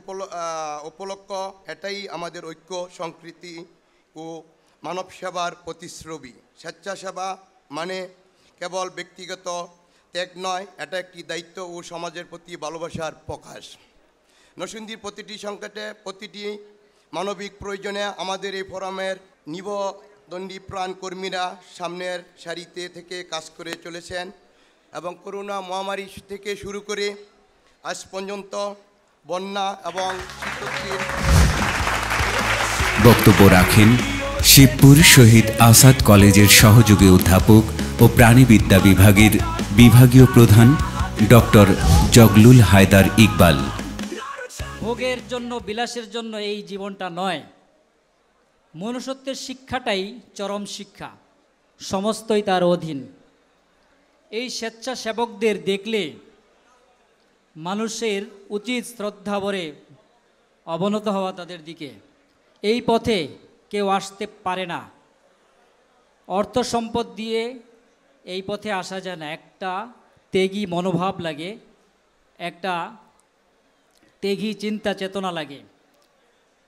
F: উপলক্ষ, এটাই আমাদের ঐক্য, সংস্কৃতি ও মানব সেবার প্রতিশ্রুতি। স্বেচ্ছাসেবা মানে কেবল ব্যক্তিগত ত্যাগ নয়, এটা একটি দায়িত্ব ও সমাজের প্রতি ভালোবাসার প্রকাশ। নরসিংদীর প্রতিটি সংকটে, প্রতিটি মানবিক প্রয়োজনে আমাদের এই ফোরামের নিবদণ্ডী প্রাণ কর্মীরা সামনের সারিতে থেকে কাজ করে চলেছেন এবং করোনা মহামারী থেকে শুরু করে আজ পর্যন্ত বন্যা এবং শীতকালীন।
A: বক্তব্য রাখেন শিবপুর শহীদ আসাদ কলেজের সহযোগী অধ্যাপক ও প্রাণীবিদ্যা বিভাগের বিভাগীয় প্রধান ডক্টর জগলুল হায়দার ইকবাল।
G: ভোগের জন্য, বিলাসের জন্য এই জীবনটা নয়। মনুষ্যত্বের শিক্ষাটাই চরম শিক্ষা, সমস্তই তার অধীন। এই স্বেচ্ছাসেবকদের দেখলে মানুষের উচিত শ্রদ্ধা ভরে অবনত হওয়া তাদের দিকে। এই পথে কেউ আসতে পারে না, অর্থ সম্পদ দিয়ে এই পথে আসা যায় না। একটা ত্যাগী মনোভাব লাগে, একটা ত্যাগী চিন্তা চেতনা লাগে।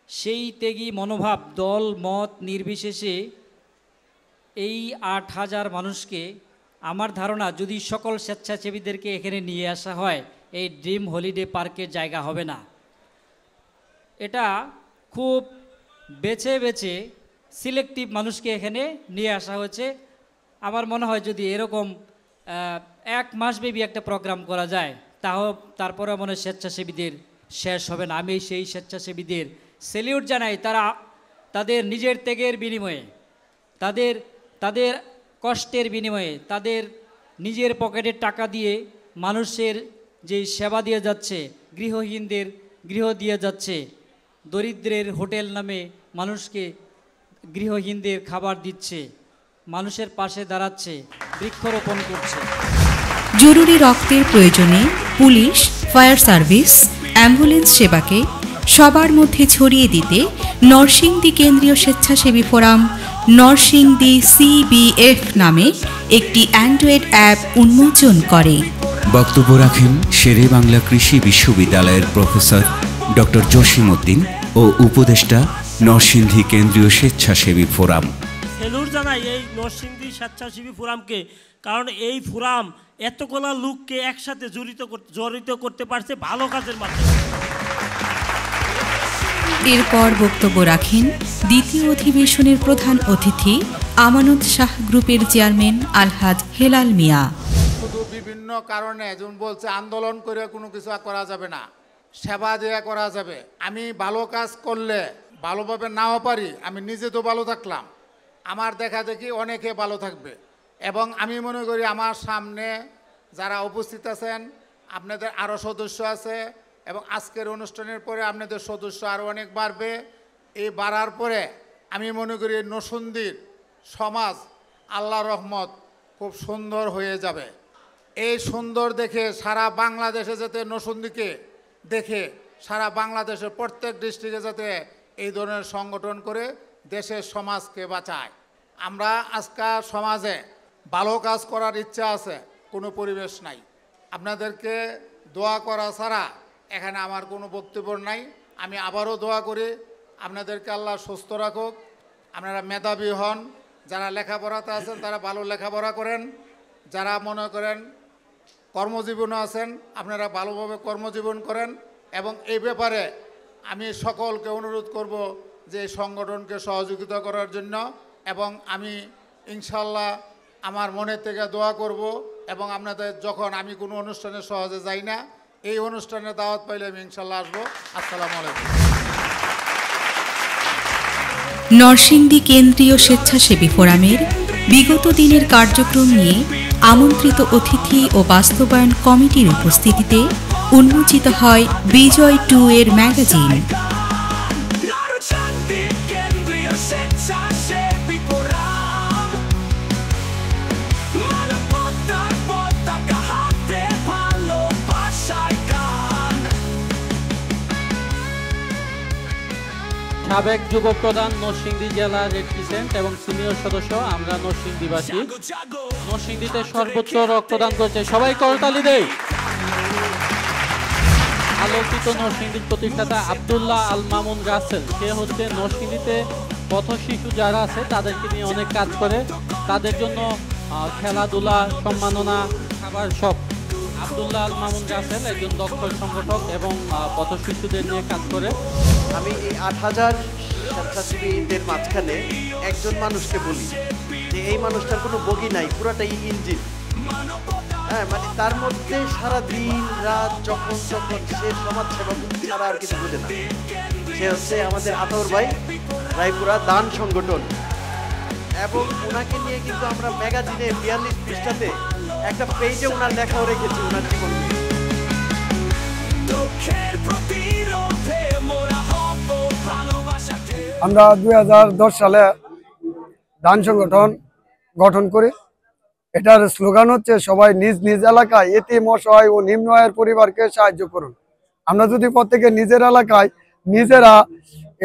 G: সেই ত্যাগী মনোভাব দল মত নির্বিশেষে এই ৮,০০০ মানুষকে, আমার ধারণা যদি সকল স্বেচ্ছাসেবীদেরকে এখানে নিয়ে আসা হয়, এই ড্রিম হলিডে পার্কের জায়গা হবে না। এটা খুব বেছে বেছে সিলেক্টিভ মানুষকে এখানে নিয়ে আসা হয়েছে। আমার মনে হয় যদি এরকম 1 মাসব্যাপী একটা প্রোগ্রাম করা যায়, তারপরে মনে হয় স্বেচ্ছাসেবীদের শেষ হবে না। আমি সেই স্বেচ্ছাসেবীদের স্যালিউট জানাই। তারা তাদের নিজের ত্যাগের বিনিময়ে, তাদের কষ্টের বিনিময়ে, তাদের নিজের পকেটের টাকা দিয়ে মানুষের যে সেবা দিয়ে যাচ্ছে, গৃহহীনদের গৃহ দিয়ে যাচ্ছে, দরিদ্রের হোটেল নামে মানুষকে গৃহহীনদের খাবার দিচ্ছে, মানুষের পাশে দাঁড়াচ্ছে, বৃক্ষরোপণ করছে।
B: জরুরি রক্তের প্রয়োজনে পুলিশ, ফায়ার সার্ভিস, অ্যাম্বুলেন্স সেবাকে সবার মধ্যে ছড়িয়ে দিতে নরসিংদী কেন্দ্রীয় স্বেচ্ছাসেবী ফোরাম নরসিংদী CBF নামে একটি অ্যান্ড্রয়েড অ্যাপ উন্মোচন করে।
A: বক্তব্য রাখেন শেরে বাংলা কৃষি বিশ্ববিদ্যালয়ের প্রফেসর ডক্টর জসিম উদ্দিন ও উপদেষ্টা নরসিংদী কেন্দ্রীয় স্বেচ্ছাসেবী ফোরাম।
H: সেলুট জানাই এই নরসিংদী স্বেচ্ছাসেবী ফোরামকে, কারণ এই ফোরাম এতগুলা লোককে একসাথে জড়িত করতে পারছে ভালো কাজের মাধ্যমে।
B: এরপর বক্তব্য রাখেন দ্বিতীয় অধিবেশনের প্রধান অতিথি আমানত শাহ গ্রুপের চেয়ারম্যান আলহাজ হেলাল মিয়া।
X: শুধু বিভিন্ন কারণে যেমন বলছে আন্দোলন করে কোনো কিছু করা যাবে না, সেবা দিয়ে করা যাবে। আমি ভালো কাজ করলে ভালোভাবে নাও পারি, আমি নিজে তো ভালো থাকলাম, আমার দেখা দেখি অনেকে ভালো থাকবে। এবং আমি মনে করি আমার সামনে যারা উপস্থিত আছেন, আপনাদের আরও সদস্য আছে এবং আজকের অনুষ্ঠানের পরে আপনাদের সদস্য আরও অনেক বাড়বে। এই বাড়ার পরে আমি মনে করি নরসিংদীর সমাজ আল্লাহর রহমত খুব সুন্দর হয়ে যাবে। এই সুন্দর দেখে সারা বাংলাদেশে যাতে নরসিংদীকে দেখে সারা বাংলাদেশের প্রত্যেক ডিস্ট্রিক্টে যাতে এই ধরনের সংগঠন করে দেশের সমাজকে বাঁচায়। আমরা আজকাল সমাজে ভালো কাজ করার ইচ্ছা আছে, কোনো পরিবেশ নাই। আপনাদেরকে দোয়া করা ছাড়া এখানে আমার কোনো বক্তব্য নাই। আমি আবারও দোয়া করি আপনাদেরকে আল্লাহ সুস্থ রাখুক, আপনারা মেধাবী হন, যারা লেখাপড়াতে আছেন তারা ভালো লেখাপড়া করেন, যারা মনে করেন কর্মজীবনে আছেন আপনারা ভালোভাবে কর্মজীবন করেন। এবং এই ব্যাপারে আমি সকলকে অনুরোধ করব যে এই সংগঠনকে সহযোগিতা করার জন্য। এবং আমি ইনশাল্লাহ আমার মনের থেকে দোয়া করব এবং আপনাদের যখন আমি কোনো অনুষ্ঠানে সহজে যাই না, এই অনুষ্ঠানে দাওয়াত পাইলে আমি ইনশাল্লাহ আসবো। আসসালামু আলাইকুম।
B: নরসিংদী কেন্দ্রীয় স্বেচ্ছাসেবী ফোরামের বিগত দিনের কার্যক্রম নিয়ে আমন্ত্রিত অতিথি ও বাস্তবায়ন কমিটির উপস্থিতিতে উন্মোচিত হয় বিজয় 2 এর ম্যাগাজিন।
P: সাবেক যুব প্রধান নরসিংদী জেলা রেড ক্রিসেন্ট এবং সিনিয়র সদস্য আমরা নরসিংদীবাসী। নরসিংদীতে সর্বোচ্চ রক্তদান করছে, সবাই করতালি দেই। আলোকিত নরসিংদীর প্রতিষ্ঠাতা আব্দুল্লাহ আল মামুন রাসেল, সে হচ্ছে নরসিংদীতে পথ শিশু যারা আছে তাদেরকে নিয়ে অনেক কাজ করে, তাদের জন্য খেলাধুলা, সম্মাননা, খাবার সব। আব্দুল্লাহ আল মামুন রাসেল একজন দক্ষ সংগঠক এবং পথ শিশুদের নিয়ে কাজ করে।
E: আমি এই ৮,০০০ স্বেচ্ছাসেবীদের মাঝখানে একজন মানুষকে বলি যে এই মানুষটার কোনো বগি নাই, পুরাটাই ইঞ্জিন। হ্যাঁ, মানে তার মধ্যে সারা দিন রাত যখন সে সমাজসেবা ছাড়া আর কিছু বোঝে না। সে হচ্ছে আমাদের আতর ভাই, রায়পুরা দান সংগঠন। এবং ওনাকে নিয়ে কিন্তু আমরা ম্যাগাজিনে ৪২ পৃষ্ঠাতে একটা পেজে ওনার লেখাও রেখেছি ওনার জীবন নিয়ে।
I: আমরা 2010 সালে দান সংগঠন গঠন করি। এটার স্লোগান হচ্ছে সবাই নিজ নিজ এলাকায় এতিম, অসহায় ও নিম্ন আয়ের পরিবারকে সাহায্য করুন। আমরা যদি প্রত্যেকে নিজের এলাকায় নিজেরা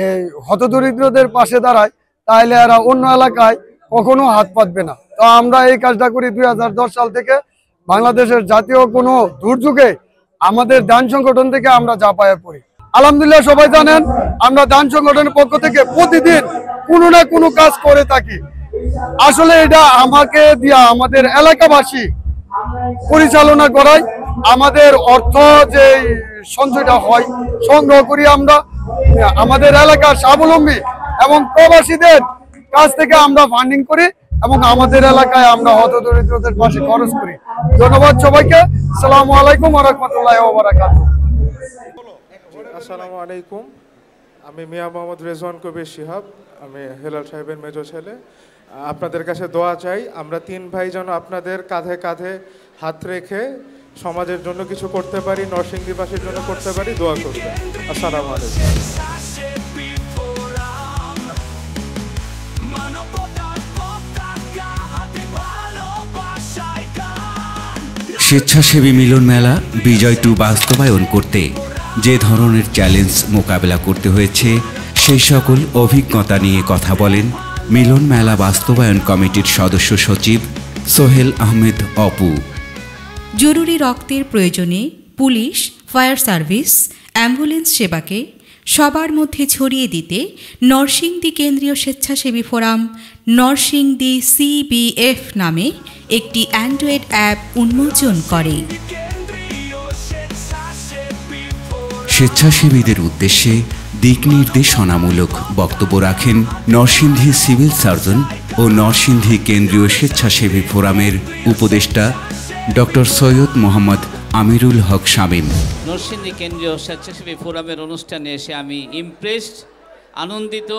I: এই হতদরিদ্রদের পাশে দাঁড়ায়, তাহলে এরা অন্য এলাকায় কখনো হাত পাতবে না। তো আমরা এই কাজটা করি 2010 সাল থেকে। বাংলাদেশের জাতীয় কোনো দুর্যোগে আমাদের দান সংগঠন থেকে আমরা ঝাঁপায়ে পড়ি। আলহামদুলিল্লাহ সবাই জানেন আমরা দান সংগঠনের পক্ষ থেকে প্রতিদিন কোনো না কোনো কাজ করে থাকি। আসলে এটা আমাকে দিয়া আমাদের এলাকাবাসী পরিচালনা করায়। আমাদের অর্থ যে সঞ্চয়টা হয় সংগ্রহ করি আমরা আমাদের এলাকার স্বাবলম্বী এবং প্রবাসীদের কাছ থেকে আমরা ফান্ডিং করি এবং আমাদের এলাকায় আমরা হতদরিদ্রদের পাশে খরচ করি। ধন্যবাদ সবাইকে। আসসালামু আলাইকুম ওয়া রাহমাতুল্লাহি ওয়া বারাকাতুহু।
J: আসসালামু আলাইকুম, আমি মিয়া মোহাম্মদ রেজওয়ান কবির শিহাব, আমি হেলাল সাহেবের মেজো ছেলে। আপনাদের কাছে দোয়া চাই, আমরা 3 ভাই যেন আপনাদের কাঁধে কাঁধে হাত রেখে সমাজের জন্য কিছু করতে পারি, নরসিংদীবাসীর জন্য করতে পারি। দোয়া করবেন। আসসালামু আলাইকুম।
A: স্বেচ্ছাসেবী মিলন মেলা বিজয় 2 বাস্তবায়ন করতে যে ধরনের চ্যালেঞ্জ মোকাবেলা করতে হয়েছে সেই সকল অভিজ্ঞতা নিয়ে কথা বলেন মিলন মেলা বাস্তবায়ন কমিটির সদস্য সচিব সোহেল আহমেদ অপু।
B: জরুরি রক্তের প্রয়োজনে পুলিশ, ফায়ার সার্ভিস, অ্যাম্বুলেন্স সেবাকে সবার মধ্যে ছড়িয়ে দিতে নরসিংদী কেন্দ্রীয় স্বেচ্ছাসেবী ফোরাম নরসিংদী CBF নামে একটি অ্যান্ড্রয়েড অ্যাপ উন্মোচন করে।
A: স্বেচ্ছাসেবীদের উদ্দেশ্যে দিক নির্দেশনামূলক বক্তব্য রাখেন নরসিংদী সিভিল সার্জন ও নরসিংদী কেন্দ্রীয় স্বেচ্ছাসেবী ফোরামের উপদেষ্টা ডক্টর সৈয়দ মোহাম্মদ আমিরুল হক শামীম।
K: নরসিংদী কেন্দ্রীয় স্বেচ্ছাসেবী ফোরামের অনুষ্ঠানে এসে আমি ইমপ্রেসড, আনন্দিত,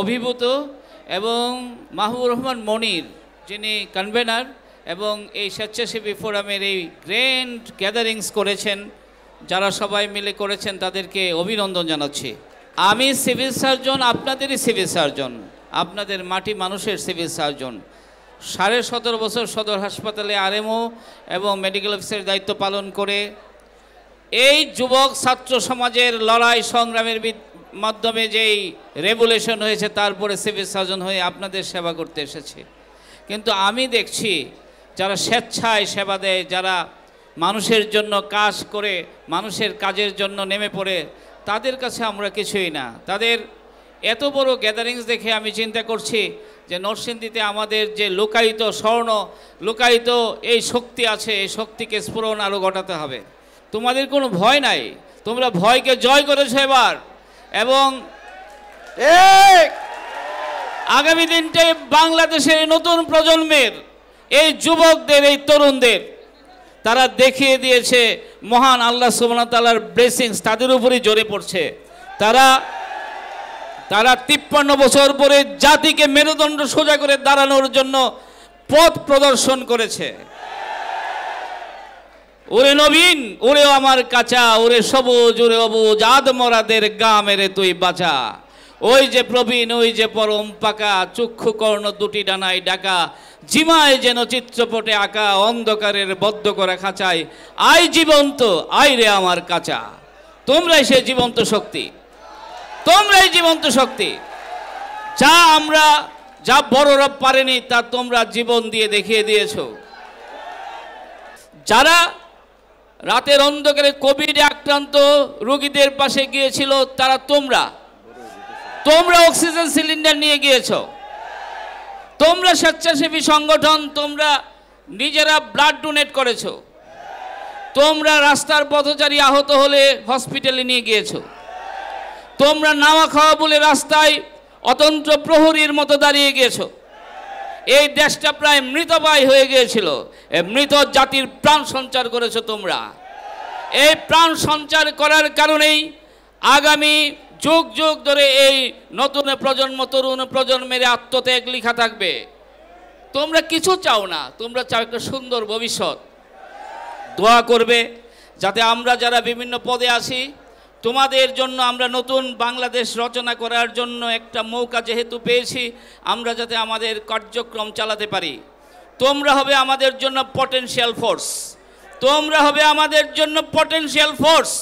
K: অভিভূত এবং মাহবুব রহমান মনির যিনি কনভেনার এবং এই স্বেচ্ছাসেবী ফোরামের এই গ্র্যান্ড গ্যাদারিংস করেছেন, যারা সবাই মিলে করেছেন তাদেরকে অভিনন্দন জানাচ্ছি। আমি সিভিল সার্জন, আপনাদেরই সিভিল সার্জন, আপনাদের মাটি মানুষের সিভিল সার্জন। 17.5 বছর সদর হাসপাতালে RMO এবং মেডিকেল অফিসারের দায়িত্ব পালন করে এই যুবক ছাত্র সমাজের লড়াই সংগ্রামের মাধ্যমে যেই রেভুলেশন হয়েছে, তারপরে সিভিল সার্জন হয়ে আপনাদের সেবা করতে এসেছে। কিন্তু আমি দেখছি যারা স্বেচ্ছায় সেবা দেয়, যারা মানুষের জন্য কাজ করে, মানুষের কাজের জন্য নেমে পড়ে, তাদের কাছে আমরা কিছুই না। তাদের এত বড় গ্যাদারিংস দেখে আমি চিন্তা করছি যে নরসিংদীতে আমাদের যে লুকায়িত স্বর্ণ, লুকায়িত এই শক্তি আছে, এই শক্তিকে স্ফুরণ আরও ঘটাতে হবে। তোমাদের কোনো ভয় নাই, তোমরা ভয়কে জয় করেছো এবার, এবং আগামী দিনটা বাংলাদেশের নতুন প্রজন্মের এই যুবকদের, এই তরুণদের তারা দেখিয়ে দিয়েছে মহান আল্লাহ সুবহানাহু ওয়া তাআলার ব্লেসিংস তাদের উপরই ঝরে পড়ছে। তারা 53 বছর পরে জাতিকে মেরুদণ্ড সোজা করে দাঁড়ানোর জন্য পথ প্রদর্শন করেছে। ওরে নবীন, ওরে আমার কাঁচা, ওরে সবুজ, ওরে অবুজ, আদমরাদের গা মেরে তুই বাঁচা। ওই যে প্রবীণ, ওই যে পরম পাকা, চক্ষু কর্ণ দুটি ডানায় ডাকা, জিমায় যেন চিত্রপটে আঁকা, অন্ধকারের বদ্ধ করা খাঁচায় আই জীবন্ত, আই রে আমার কাঁচা। তোমরাই সে জীবন্ত শক্তি, তোমরাই জীবন্ত শক্তি। যা বড়রা পারেনি তা তোমরা জীবন দিয়ে দেখিয়ে দিয়েছো। যারা রাতের অন্ধকারে কোভিডে আক্রান্ত রোগীদের পাশে গিয়েছিল তারা তোমরা অক্সিজেন সিলিন্ডার নিয়ে গিয়েছো। তোমরা স্বেচ্ছাসেবী সংগঠন, তোমরা নিজেরা ব্লাড ডোনেট করেছো। তোমরা রাস্তার পথচারী আহত হলে হসপিটালে নিয়ে গিয়েছো। তোমরা নাওয়া খাওয়া বলে রাস্তায় অতন্ত্র প্রহরীর মতো দাঁড়িয়ে গিয়েছো। এই দেশটা প্রায় মৃতপ্রায় হয়ে গিয়েছিল, মৃত জাতির প্রাণ সঞ্চার করেছো তোমরা। এই প্রাণ সঞ্চার করার কারণেই আগামী যুগ যুগ ধরে এই নতুন প্রজন্ম, তরুণ প্রজন্মের আত্মত্যাগ লেখা থাকবে। তোমরা কিছু চাও না, তোমরা চাও একটা সুন্দর ভবিষ্যৎ। দোয়া করবে যাতে আমরা যারা বিভিন্ন পদে আছি তোমাদের জন্য আমরা নতুন বাংলাদেশ রচনা করার জন্য একটা মৌকা যেহেতু পেয়েছি, আমরা যাতে আমাদের কার্যক্রম চালাতে পারি। তোমরা হবে আমাদের জন্য পটেনশিয়াল ফোর্স, তোমরা হবে আমাদের জন্য পটেনশিয়াল ফোর্স।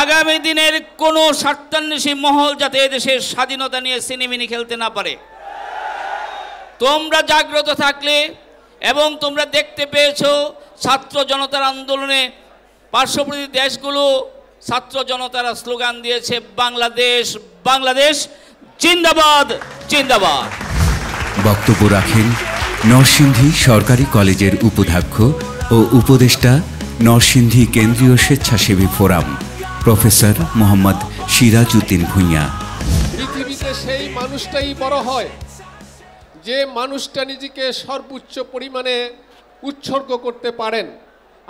K: আগামী দিনের কোনো স্বার্থান্বেষী মহল যাতে এদেশের স্বাধীনতা নিয়ে সিনেমিনি খেলতে না পারে। তোমরা জাগ্রত থাকলে এবং তোমরা দেখতে পেয়েছো ছাত্র জনতার আন্দোলনে পার্শ্ববর্তী দেশগুলো ছাত্র জনতারা স্লোগান দিয়েছে বাংলাদেশ বাংলাদেশ জিন্দাবাদ জিন্দাবাদ।
A: বক্তব্য রাখেন নরসিংদী সরকারি কলেজের উপাধ্যক্ষ ও উপদেষ্টা নরসিংদী কেন্দ্রীয় স্বেচ্ছাসেবী ফোরাম প্রফেসর মোহাম্মদ সিরাজউদ্দিন ভূঁইয়া।
L: পৃথিবীতে সেই মানুষটাই বড় হয় যে মানুষটা নিজেকে সর্বোচ্চ পরিমাণে উৎসর্গ করতে পারেন।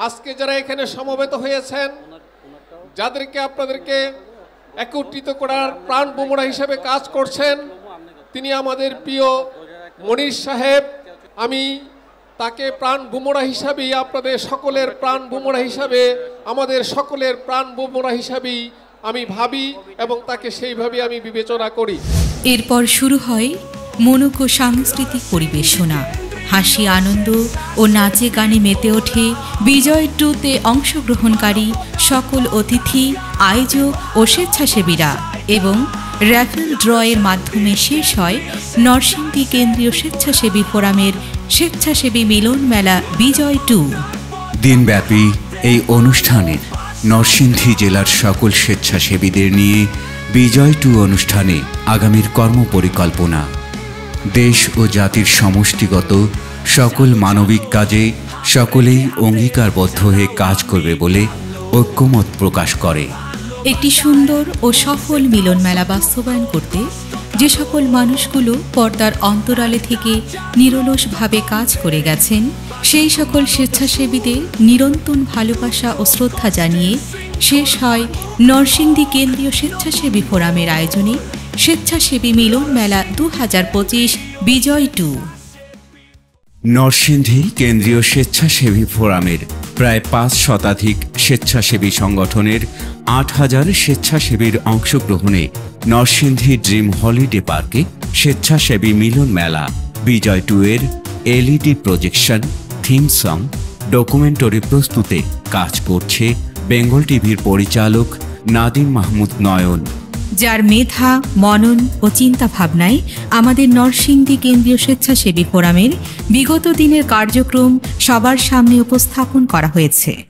L: আজকে যারা এখানে সমবেত হয়েছেন, যাদেরকে আপনাদেরকে একত্রিত করার প্রাণ বোমরা হিসেবে কাজ করছেন, তিনি আমাদের প্রিয় মনির সাহেব। আমি তাকে প্রাণ বোমরা হিসাবেই, আপনাদের সকলের প্রাণ বোমরা হিসাবে, আমাদের সকলের প্রাণ বোমরা হিসাবেই আমি ভাবি এবং তাকে সেইভাবে আমি বিবেচনা করি।
B: এরপর শুরু হয় মনোজ্ঞ সাংস্কৃতিক পরিবেশনা। হাসি, আনন্দ ও নাচে গানে মেতে ওঠে বিজয় টুতে অংশগ্রহণকারী সকল অতিথি, আয়োজক ও স্বেচ্ছাসেবীরা এবং র্যাফেল ড্রয়ের মাধ্যমে শেষ হয় নরসিংদী কেন্দ্রীয় স্বেচ্ছাসেবী ফোরামের স্বেচ্ছাসেবী মিলন মেলা বিজয় টু।
A: দিনব্যাপী এই অনুষ্ঠানে নরসিংদী জেলার সকল স্বেচ্ছাসেবীদের নিয়ে বিজয় টু অনুষ্ঠানে আগামীর কর্মপরিকল্পনা, দেশ ও জাতির সমষ্টিগত সকল মানবিক কাজে সকলেই অঙ্গীকারবদ্ধ হয়ে কাজ করবে বলে ঐক্যমত প্রকাশ করে।
B: একটি সুন্দর ও সফল মিলন মেলা বাস্তবায়ন করতে যে সকল মানুষগুলো পর্দার অন্তরালে থেকে নিরলসভাবে কাজ করে গেছেন, সেই সকল স্বেচ্ছাসেবীদের নিরন্তর ভালোবাসা ও শ্রদ্ধা জানিয়ে শেষ হয় নরসিংদী কেন্দ্রীয় স্বেচ্ছাসেবী ফোরামের আয়োজনে স্বেচ্ছাসেবী মিলন মেলা 2025 বিজয় টু।
A: নরসিংদী কেন্দ্রীয় স্বেচ্ছাসেবী ফোরামের প্রায় 5 শতাধিক স্বেচ্ছাসেবী সংগঠনের 8000 স্বেচ্ছাসেবীর অংশগ্রহণে নরসিংদী ড্রিম হলিডে পার্কে স্বেচ্ছাসেবী মিলন মেলা বিজয় টু এর LED projection, theme song, documentary প্রস্তুতে কাজ করছে বেঙ্গল টিভির পরিচালক নাদিম মাহমুদ নয়ন,
B: যার মেধা, মনন ও চিন্তা ভাবনায় আমাদের নরসিংদী কেন্দ্রীয় স্বেচ্ছাসেবী ফোরামের বিগত দিনের কার্যক্রম সবার সামনে উপস্থাপন করা হয়েছে।